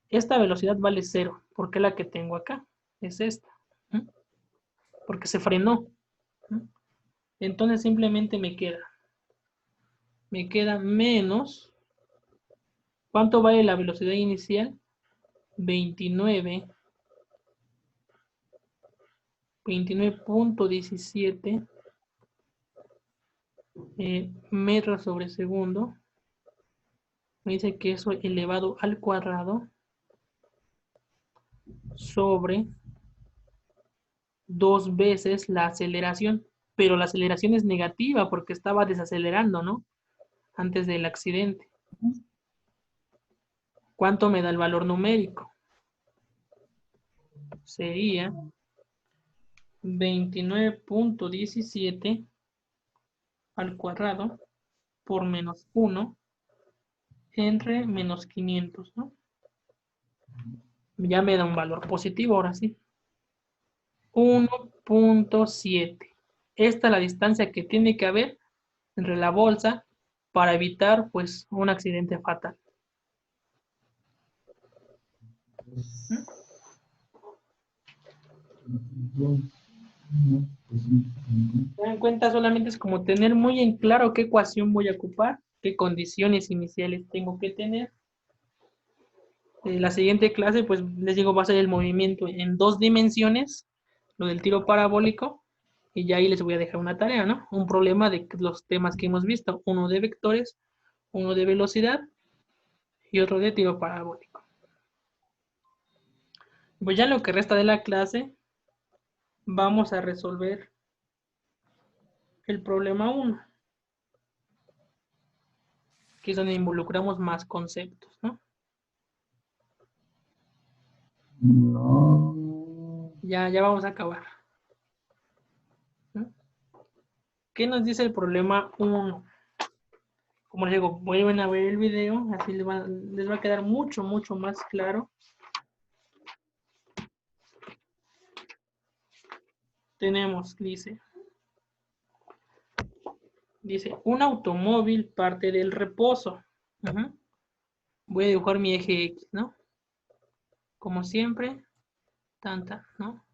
esta velocidad vale 0. ¿Por qué la que tengo acá? Es esta. Porque se frenó. Entonces simplemente me queda menos. ¿Cuánto vale la velocidad inicial? 29.17 metros sobre segundo. Me dice que eso elevado al cuadrado sobre 2 veces la aceleración. Pero la aceleración es negativa porque estaba desacelerando, ¿no? Antes del accidente. ¿Cuánto me da el valor numérico? Sería 29.17 al cuadrado por menos 1 entre menos 500, ¿no? Ya me da un valor positivo, ahora sí. 1.7. Esta es la distancia que tiene que haber entre la bolsa para evitar, pues, un accidente fatal. Se dan cuenta, solamente es como tener muy en claro qué ecuación voy a ocupar, qué condiciones iniciales tengo que tener. La siguiente clase, pues les digo, va a ser el movimiento en 2 dimensiones, lo del tiro parabólico, y ya ahí les voy a dejar una tarea, ¿no? Un problema de los temas que hemos visto, uno de vectores, uno de velocidad y otro de tiro parabólico. Pues ya en lo que resta de la clase, vamos a resolver el problema 1, que es donde involucramos más conceptos, ¿no? Ya vamos a acabar. ¿No? ¿Qué nos dice el problema 1? Como les digo, vuelven a ver el video, así les va a quedar mucho, mucho más claro. Tenemos, dice, un automóvil parte del reposo. Voy a dibujar mi eje X, ¿no? Como siempre, tanta, ¿no?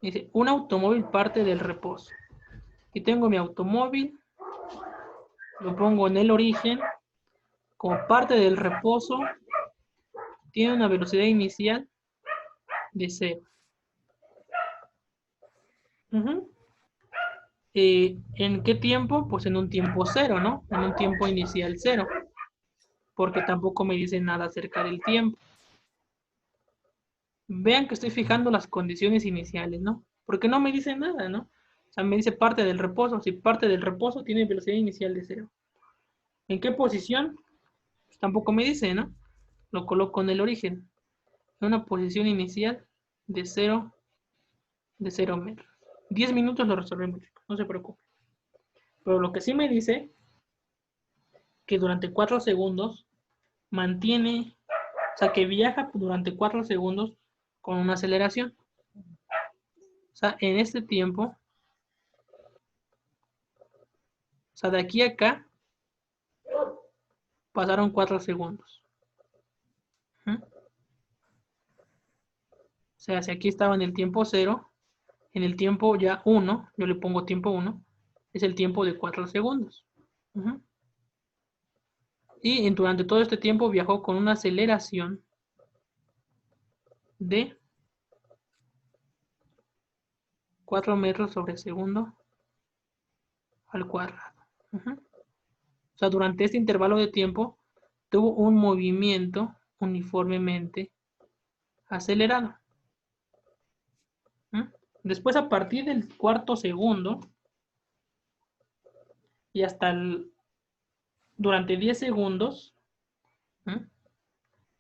Dice, un automóvil parte del reposo. Y tengo mi automóvil, lo pongo en el origen, como parte del reposo, tiene una velocidad inicial de 0. ¿En qué tiempo? Pues en un tiempo 0, ¿no? En un tiempo inicial 0. Porque tampoco me dice nada acerca del tiempo. Vean que estoy fijando las condiciones iniciales, ¿no? Porque no me dice nada, ¿no? O sea, me dice parte del reposo. Si parte del reposo tiene velocidad inicial de 0. ¿En qué posición? Pues tampoco me dice, ¿no? Lo coloco en el origen. En una posición inicial de 0 metros. 10 minutos lo resolvemos, chicos. No se preocupen. Pero lo que sí me dice que durante 4 segundos mantiene, o sea, que viaja durante 4 segundos con una aceleración. O sea, en este tiempo, o sea, de aquí a acá, pasaron 4 segundos. O sea, si aquí estaba en el tiempo 0, en el tiempo ya 1, yo le pongo tiempo 1, es el tiempo de 4 segundos. Y durante todo este tiempo viajó con una aceleración de 4 metros sobre segundo al cuadrado. O sea, durante este intervalo de tiempo tuvo un movimiento uniformemente acelerado. Después, a partir del cuarto segundo y hasta durante 10 segundos,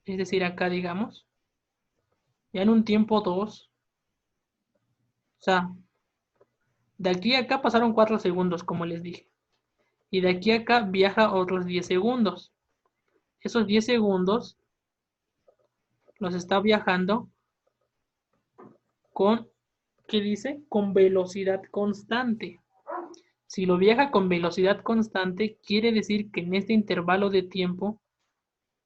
es decir, acá digamos, ya en un tiempo 2, o sea, de aquí a acá pasaron 4 segundos, como les dije. Y de aquí a acá viaja otros 10 segundos. Esos 10 segundos los está viajando con, ¿qué dice? Con velocidad constante. Si lo viaja con velocidad constante, quiere decir que en este intervalo de tiempo,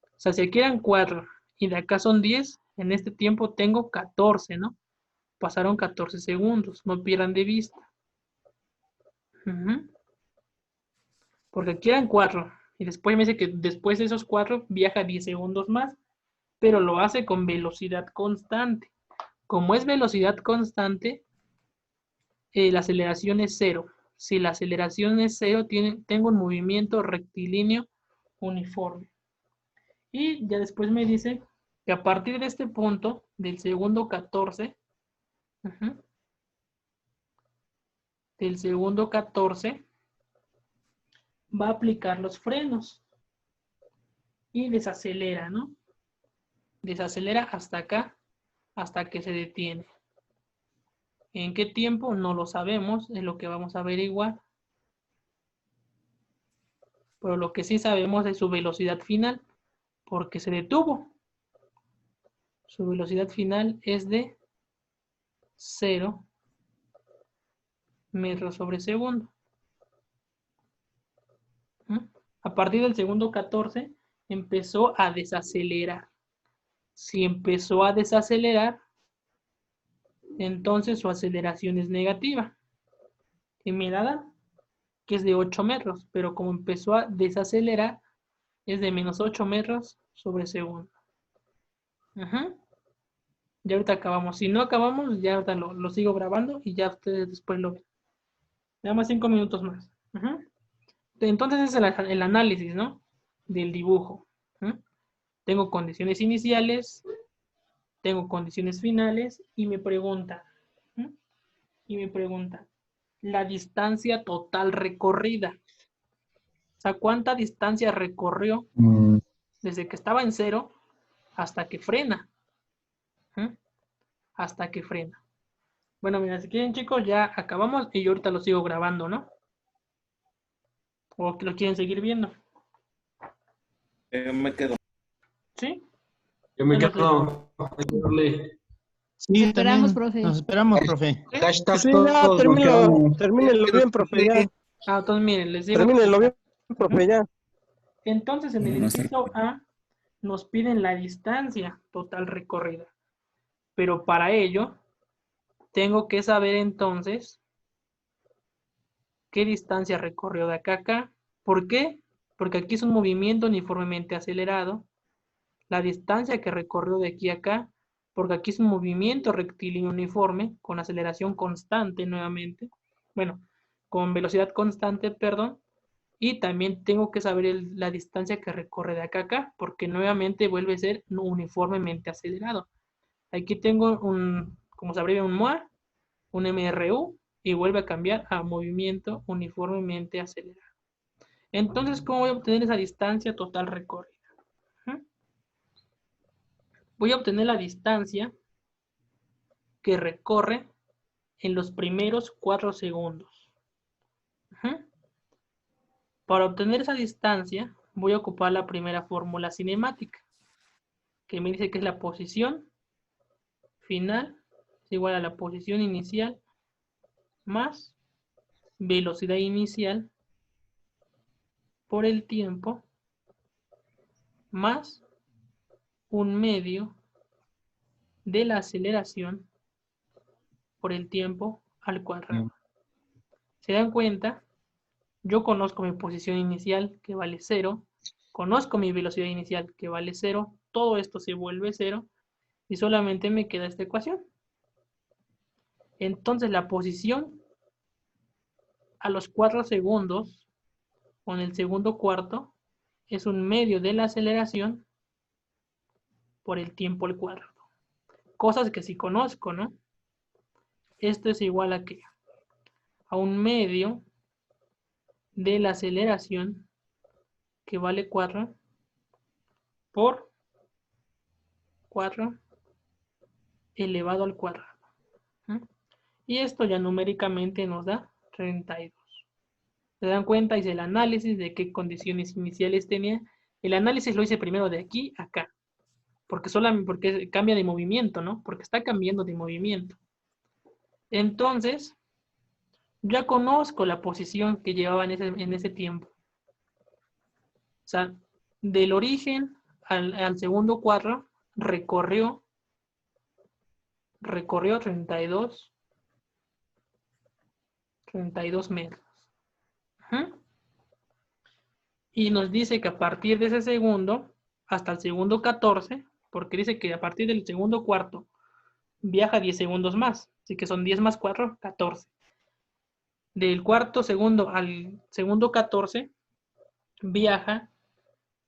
o sea, si aquí eran 4 y de acá son 10, en este tiempo tengo 14, ¿no? Pasaron 14 segundos, no pierdan de vista. Porque aquí eran 4 y después me dice que después de esos 4 viaja 10 segundos más, pero lo hace con velocidad constante. Como es velocidad constante, la aceleración es 0. Si la aceleración es 0, tengo un movimiento rectilíneo uniforme. Y ya después me dice que a partir de este punto, del segundo 14, va a aplicar los frenos y desacelera, ¿no? Desacelera hasta acá, hasta que se detiene. ¿En qué tiempo? No lo sabemos, es lo que vamos a averiguar. Pero lo que sí sabemos es su velocidad final, porque se detuvo. Su velocidad final es de 0 metros sobre segundo. A partir del segundo 14 empezó a desacelerar. Si empezó a desacelerar, entonces su aceleración es negativa. Y me la da, que es de 8 metros, pero como empezó a desacelerar, es de menos 8 metros sobre segundo. Ya ahorita acabamos. Si no acabamos, ya ahorita lo sigo grabando y ya ustedes después lo ven. Nada más 5 minutos más. Entonces es el análisis, ¿no? Del dibujo. Tengo condiciones iniciales, tengo condiciones finales y me pregunta, la distancia total recorrida. O sea, ¿cuánta distancia recorrió desde que estaba en 0 hasta que frena? Hasta que frena. Bueno, mira, si quieren, chicos, ya acabamos y yo ahorita lo sigo grabando, ¿no? ¿O que lo quieren seguir viendo? Me quedo. ¿Sí? Yo me quedo. Hay que darle. Sí, Esperamos, también. profe. Nos esperamos, profe. Hashtag Sí, ya, todos bloqueados. termínenlo bien, profe, ya. Entonces miren, les digo. Termínenlo bien, profe, ya. Entonces, en el No está- inciso A nos piden la distancia total recorrida. Pero para ello, tengo que saber entonces qué distancia recorrió de acá a acá. ¿Por qué? Porque aquí es un movimiento uniformemente acelerado. La distancia que recorrió de aquí a acá, porque aquí es un movimiento rectilíneo uniforme con aceleración constante nuevamente. Bueno, con velocidad constante, perdón. Y también tengo que saber la distancia que recorre de acá a acá, porque nuevamente vuelve a ser uniformemente acelerado. Aquí tengo como se abrevia, un MOA, un MRU, y vuelve a cambiar a movimiento uniformemente acelerado. Entonces, ¿cómo voy a obtener esa distancia total recorrida? Voy a obtener la distancia que recorre en los primeros 4 segundos. Para obtener esa distancia, voy a ocupar la primera fórmula cinemática, que me dice que es la posición final es igual a la posición inicial más velocidad inicial por el tiempo más un medio de la aceleración por el tiempo al cuadrado. ¿Se dan cuenta? Yo conozco mi posición inicial que vale 0, conozco mi velocidad inicial que vale 0, todo esto se vuelve 0 y solamente me queda esta ecuación. Entonces la posición a los 4 segundos o en el segundo cuarto es un medio de la aceleración por el tiempo al cuadrado. Cosas que sí conozco, ¿no? Esto es igual a ¿qué? A un medio de la aceleración que vale 4 por 4 elevado al cuadrado. Y esto ya numéricamente nos da 32. ¿Se dan cuenta? Hice el análisis de qué condiciones iniciales tenía. El análisis lo hice primero de aquí a acá. Porque cambia de movimiento, ¿no? Porque está cambiando de movimiento. Entonces, ya conozco la posición que llevaba en ese tiempo. O sea, del origen al segundo cuadro recorrió 32 metros. Y nos dice que a partir de ese segundo, hasta el segundo 14, porque dice que a partir del segundo cuarto viaja 10 segundos más, así que son 10 más 4, 14. Del cuarto segundo al segundo 14 viaja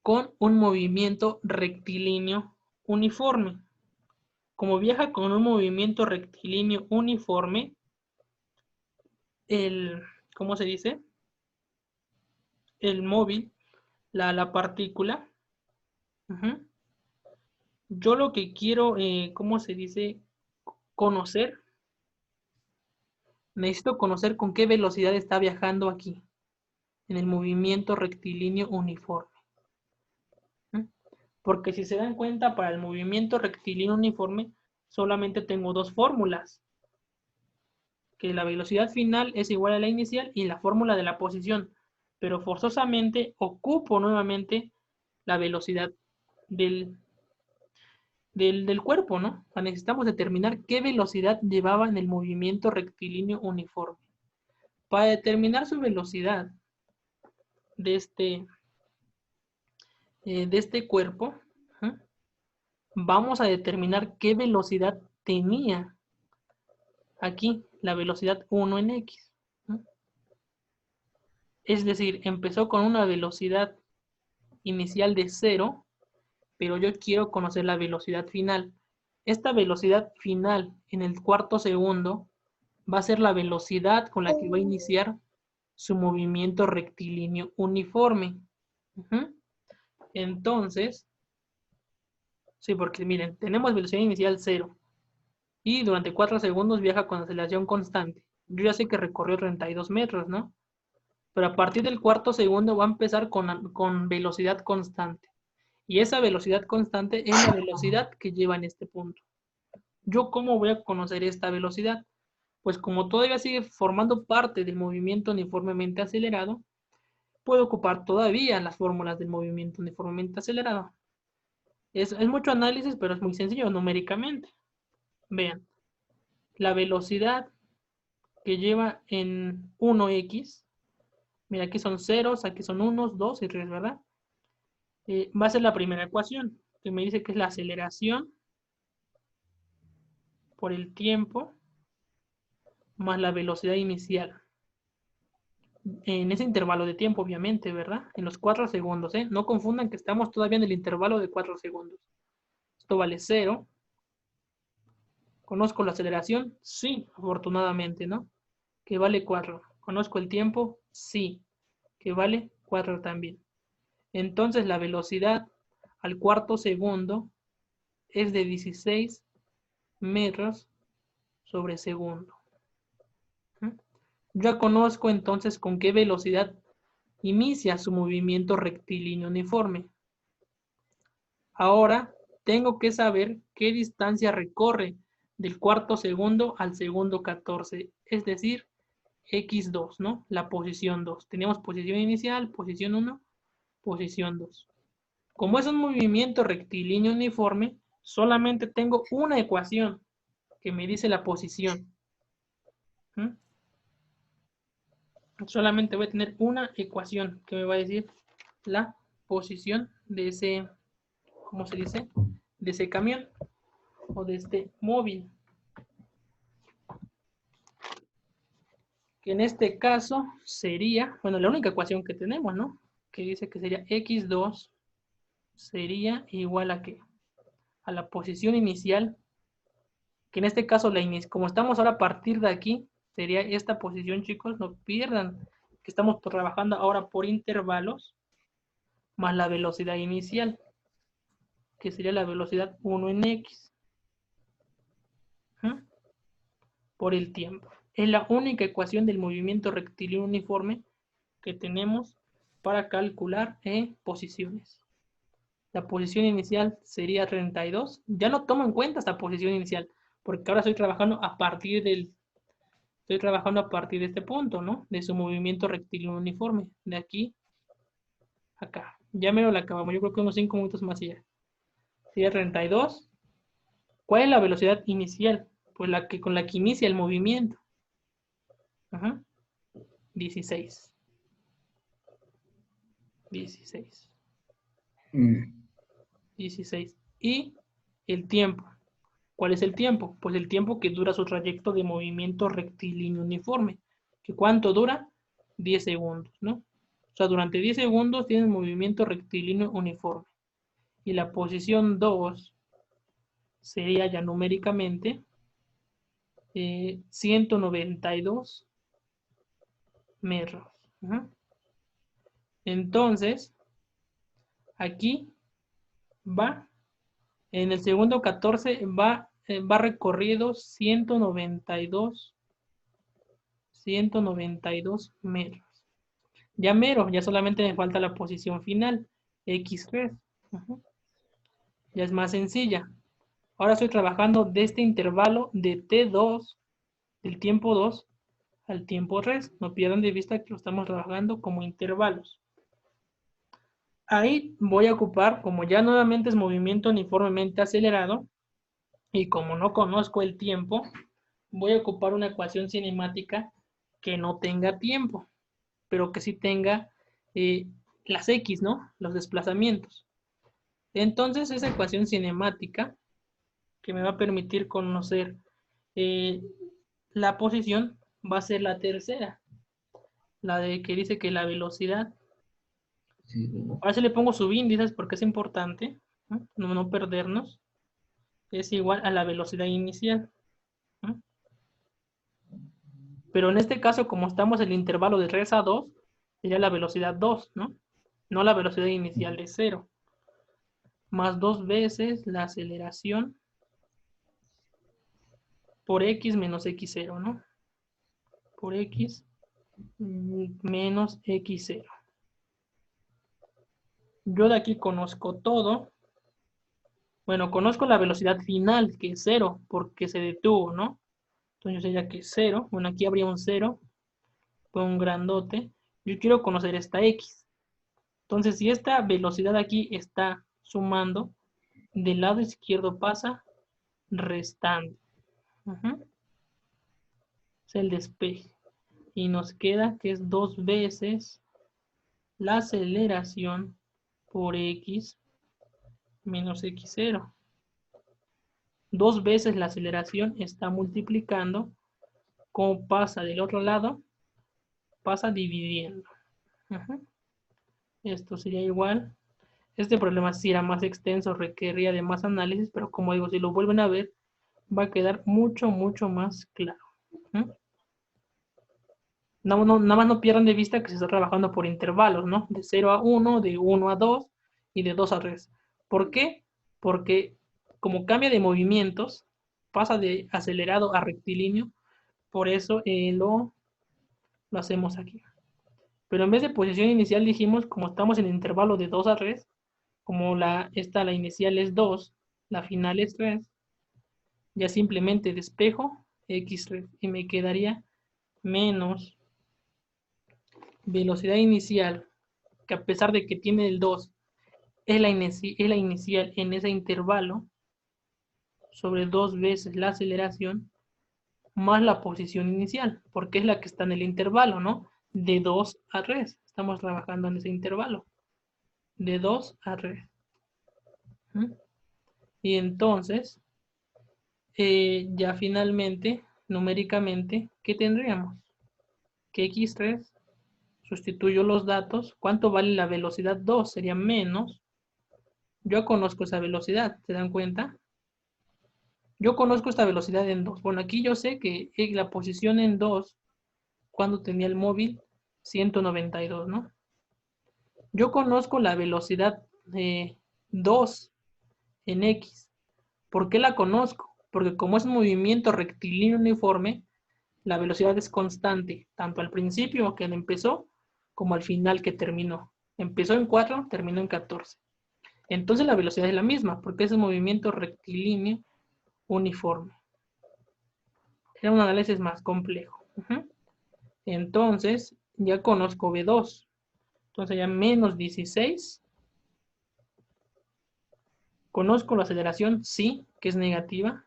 con un movimiento rectilíneo uniforme. Como viaja con un movimiento rectilíneo uniforme, ¿cómo se dice? El móvil, la partícula. Yo lo que quiero, ¿cómo se dice? Conocer. Necesito conocer con qué velocidad está viajando aquí, en el movimiento rectilíneo uniforme. Porque si se dan cuenta, para el movimiento rectilíneo uniforme solamente tengo dos fórmulas. Que la velocidad final es igual a la inicial y la fórmula de la posición. Pero forzosamente ocupo nuevamente la velocidad del cuerpo, ¿no? O sea, necesitamos determinar qué velocidad llevaba en el movimiento rectilíneo uniforme. Para determinar su velocidad de este cuerpo, vamos a determinar qué velocidad tenía aquí, la velocidad 1 en X. Es decir, empezó con una velocidad inicial de 0, pero yo quiero conocer la velocidad final. Esta velocidad final en el cuarto segundo va a ser la velocidad con la que va a iniciar su movimiento rectilíneo uniforme. Entonces, sí, porque miren, tenemos velocidad inicial 0 y durante 4 segundos viaja con aceleración constante. Yo ya sé que recorrió 32 metros, ¿no? Pero a partir del cuarto segundo va a empezar con velocidad constante. Y esa velocidad constante es la velocidad que lleva en este punto. ¿Yo cómo voy a conocer esta velocidad? Pues como todavía sigue formando parte del movimiento uniformemente acelerado, puedo ocupar todavía las fórmulas del movimiento uniformemente acelerado. Es mucho análisis, pero es muy sencillo numéricamente. Vean, la velocidad que lleva en 1x, mira, aquí son ceros, aquí son unos, 2 y 3, ¿verdad? Va a ser la primera ecuación, que me dice que es la aceleración por el tiempo más la velocidad inicial. En ese intervalo de tiempo, obviamente, ¿verdad? En los 4 segundos, ¿eh? No confundan que estamos todavía en el intervalo de 4 segundos. Esto vale 0. ¿Conozco la aceleración? Sí, afortunadamente, ¿no? Que vale 4. ¿Conozco el tiempo? Sí, que vale 4 también. Entonces la velocidad al cuarto segundo es de 16 metros sobre segundo. Ya conozco entonces con qué velocidad inicia su movimiento rectilíneo uniforme. Ahora tengo que saber qué distancia recorre del cuarto segundo al segundo 14, es decir, x2, ¿no? La posición 2. Tenemos posición inicial, posición 1, posición 2. Como es un movimiento rectilíneo uniforme, solamente tengo una ecuación que me dice la posición. Solamente voy a tener una ecuación que me va a decir la posición de ese, ¿cómo se dice? De ese camión o de este móvil. Que en este caso sería, bueno, la única ecuación que tenemos, ¿no? Que dice que sería x2 sería igual a ¿qué? A la posición inicial, que en este caso, como estamos ahora a partir de aquí, sería esta posición, chicos, no pierdan que estamos trabajando ahora por intervalos, más la velocidad inicial, que sería la velocidad 1 en x, por el tiempo. Es la única ecuación del movimiento rectilíneo uniforme que tenemos para calcular posiciones. La posición inicial sería 32. Ya no tomo en cuenta esta posición inicial, porque ahora estoy trabajando a partir de este punto, ¿no? De su movimiento rectilíneo uniforme. De aquí a acá. Ya me lo acabamos. Yo creo que unos 5 minutos más y ya. Sería 32. ¿Cuál es la velocidad inicial? Pues con la que inicia el movimiento. 16. 16. 16. Y el tiempo. ¿Cuál es el tiempo? Pues el tiempo que dura su trayecto de movimiento rectilíneo uniforme. ¿Que cuánto dura? 10 segundos, ¿no? O sea, durante 10 segundos tiene movimiento rectilíneo uniforme. Y la posición 2 sería ya numéricamente 192 metros. Entonces, aquí va, en el segundo 14 va recorrido 192 metros. Ya mero, ya solamente me falta la posición final, x3. Ya es más sencilla. Ahora estoy trabajando de este intervalo de t2, del tiempo 2 al tiempo 3. No pierdan de vista que lo estamos trabajando como intervalos. Ahí voy a ocupar, como ya nuevamente es movimiento uniformemente acelerado, y como no conozco el tiempo, voy a ocupar una ecuación cinemática que no tenga tiempo, pero que sí tenga las X, ¿no? Los desplazamientos. Entonces, esa ecuación cinemática que me va a permitir conocer la posición va a ser la tercera. La de que dice que la velocidad. Ahora sí le pongo subíndices porque es importante, no perdernos. Es igual a la velocidad inicial. Pero en este caso, como estamos en el intervalo de 3 a 2, sería la velocidad 2, ¿no? No la velocidad inicial de 0. Más 2 veces la aceleración por x menos x0, ¿no? Por x menos x0. Yo de aquí conozco todo. Bueno, conozco la velocidad final, que es 0, porque se detuvo, ¿no? Entonces sería que 0. Bueno, aquí habría un 0. Fue un grandote. Yo quiero conocer esta X. Entonces, si esta velocidad aquí está sumando, del lado izquierdo pasa restando. Es el despeje. Y nos queda que es 2 veces la aceleración por X menos X0. 2 veces la aceleración está multiplicando. Como pasa del otro lado, pasa dividiendo. Esto sería igual. Este problema sí era más extenso, requería de más análisis, pero como digo, si lo vuelven a ver, va a quedar mucho, mucho más claro. Nada más no pierdan de vista que se está trabajando por intervalos, ¿no? De 0 a 1, de 1 a 2 y de 2 a 3. ¿Por qué? Porque como cambia de movimientos, pasa de acelerado a rectilíneo, por eso lo hacemos aquí. Pero en vez de posición inicial dijimos, como estamos en el intervalo de 2 a 3, como la inicial es 2, la final es 3, ya simplemente despejo x3 y me quedaría menos velocidad inicial, que a pesar de que tiene el 2, es la inicial en ese intervalo, sobre 2 veces la aceleración, más la posición inicial, porque es la que está en el intervalo, ¿no? De 2 a 3, estamos trabajando en ese intervalo, de 2 a 3. Y entonces, ya finalmente, numéricamente, ¿qué tendríamos? Que x3, sustituyo los datos, ¿cuánto vale la velocidad 2? Sería menos, yo conozco esa velocidad, ¿se dan cuenta? Yo conozco esta velocidad en 2. Bueno, aquí yo sé que la posición en 2, cuando tenía el móvil, 192, ¿no? Yo conozco la velocidad 2 en X. ¿Por qué la conozco? Porque como es un movimiento rectilíneo uniforme, la velocidad es constante, tanto al principio que empezó, como al final que terminó. Empezó en 4, terminó en 14. Entonces la velocidad es la misma, porque es un movimiento rectilíneo uniforme. Era un análisis más complejo. Entonces, ya conozco V2. Entonces ya menos 16. Conozco la aceleración, sí, que es negativa.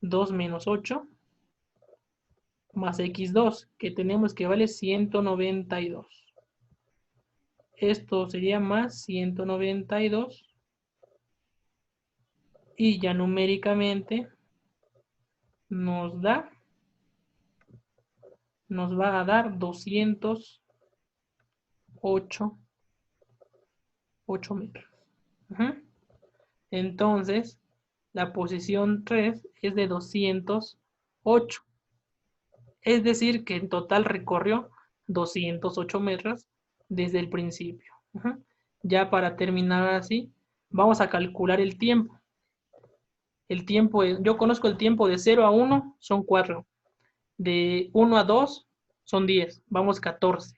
2 menos 8. Más X2, que tenemos que vale 192. Esto sería más 192. Y ya numéricamente nos va a dar 208 metros. Entonces, la posición 3 es de 208. Es decir, que en total recorrió 208 metros desde el principio. Ya para terminar así, vamos a calcular el tiempo. El tiempo, yo conozco el tiempo de 0 a 1, son 4. De 1 a 2, son 10. Vamos 14.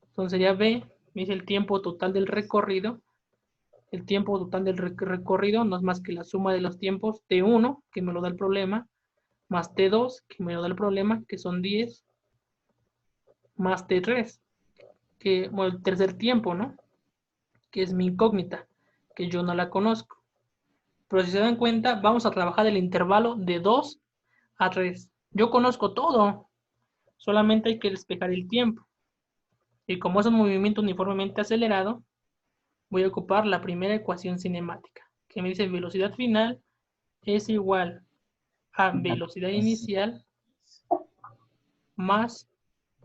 Entonces ya B, me dice el tiempo total del recorrido. El tiempo total del recorrido no es más que la suma de los tiempos T1, que me lo da el problema, más T2, que me lo da el problema, que son 10, más T3, que, bueno, el tercer tiempo, ¿no? Que es mi incógnita, que yo no la conozco. Pero si se dan cuenta, vamos a trabajar el intervalo de 2 a 3. Yo conozco todo, solamente hay que despejar el tiempo. Y como es un movimiento uniformemente acelerado, voy a ocupar la primera ecuación cinemática, que me dice velocidad final es igual a velocidad inicial más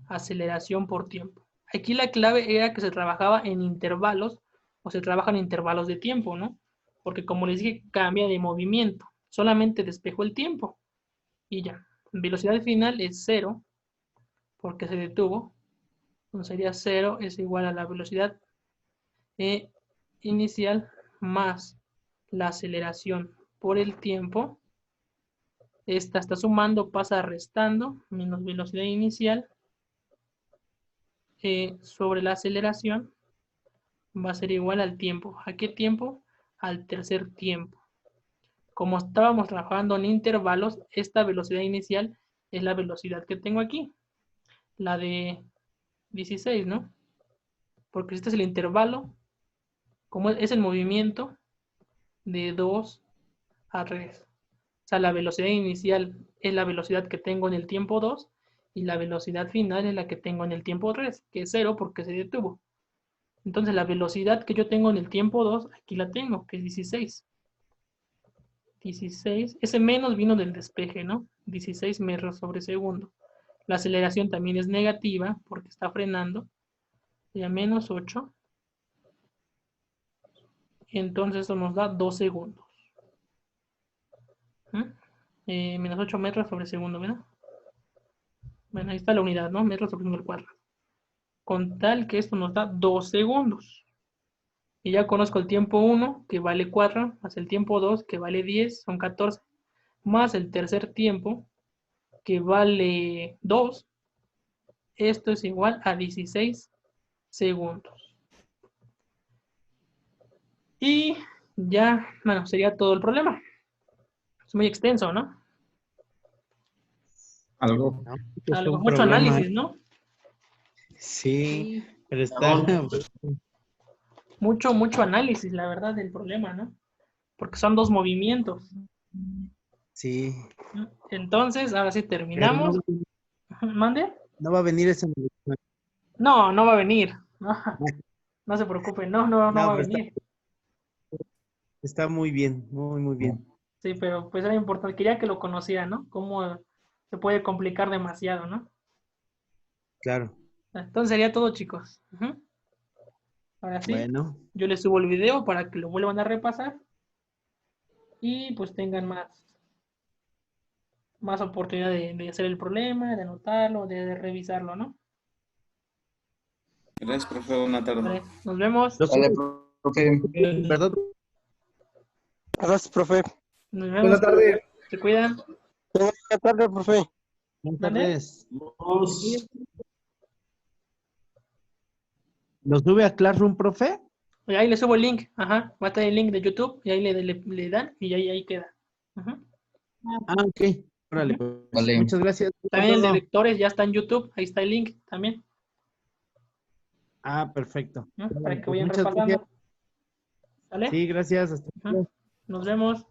aceleración por tiempo. Aquí la clave era que se trabajaba en intervalos o se trabajan intervalos de tiempo, ¿no? Porque como les dije, cambia de movimiento. Solamente despejo el tiempo y ya. Velocidad final es 0 porque se detuvo. Entonces sería 0 es igual a la velocidad inicial más la aceleración por el tiempo. Esta está sumando, pasa restando, menos velocidad inicial sobre la aceleración va a ser igual al tiempo. ¿A qué tiempo? Al tercer tiempo. Como estábamos trabajando en intervalos, esta velocidad inicial es la velocidad que tengo aquí. la de 16, ¿no? Porque este es el intervalo, como es el movimiento de 2 a 3. O sea, la velocidad inicial es la velocidad que tengo en el tiempo 2 y la velocidad final es la que tengo en el tiempo 3, que es 0 porque se detuvo. Entonces la velocidad que yo tengo en el tiempo 2, aquí la tengo, que es 16. 16, ese menos vino del despeje, ¿no? 16 metros sobre segundo. La aceleración también es negativa porque está frenando. Sería menos 8. Y entonces eso nos da 2 segundos. Menos 8 metros sobre segundo, ¿verdad? Bueno, ahí está la unidad, ¿no? Metros sobre segundo al cuadrado. Con tal que esto nos da 2 segundos. Y ya conozco el tiempo 1, que vale 4, más el tiempo 2, que vale 10, son 14, más el tercer tiempo, que vale 2. Esto es igual a 16 segundos. Y ya, bueno, sería todo el problema. Es muy extenso, ¿no? Algo. Es Algo, un mucho problema. análisis, ¿no? Sí, pero está... Mucho análisis, la verdad, del problema, ¿no? Porque son 2 movimientos. Sí. Entonces, ahora sí Pero terminamos. ¿Mande? no va a venir ese... No, no va a venir. No, no se preocupen, no va a pero venir. está muy bien, muy bien. Sí, pero pues era importante, quería que lo conociera, ¿no? Cómo se puede complicar demasiado, ¿no? Claro. Entonces sería todo, chicos. Ahora sí, Bueno, yo les subo el video para que lo vuelvan a repasar y pues tengan más oportunidad de hacer el problema, de anotarlo, de revisarlo, ¿no? Gracias, profe. Buena tarde. Vale, nos vemos. Vale, profe. ¿verdad? Gracias, profe. Nos vemos. Buenas tardes. Se cuidan. Buenas tardes, profe. Buenas ¿Mande? tardes. Vamos. ¿Lo sube a Classroom, profe? Y ahí le subo el link. Ajá. Va a estar el link de YouTube y ahí le dan y ahí queda. Ajá. Ah, ok. Órale, pues. Vale. Muchas gracias por También el de todo. lectores ya está en YouTube. Ahí está el link también. Ah, perfecto. ¿No? Para Órale, que pues, vayan muchas gracias. repasando. ¿Sale? Sí, gracias. Hasta Ajá. luego. Nos vemos.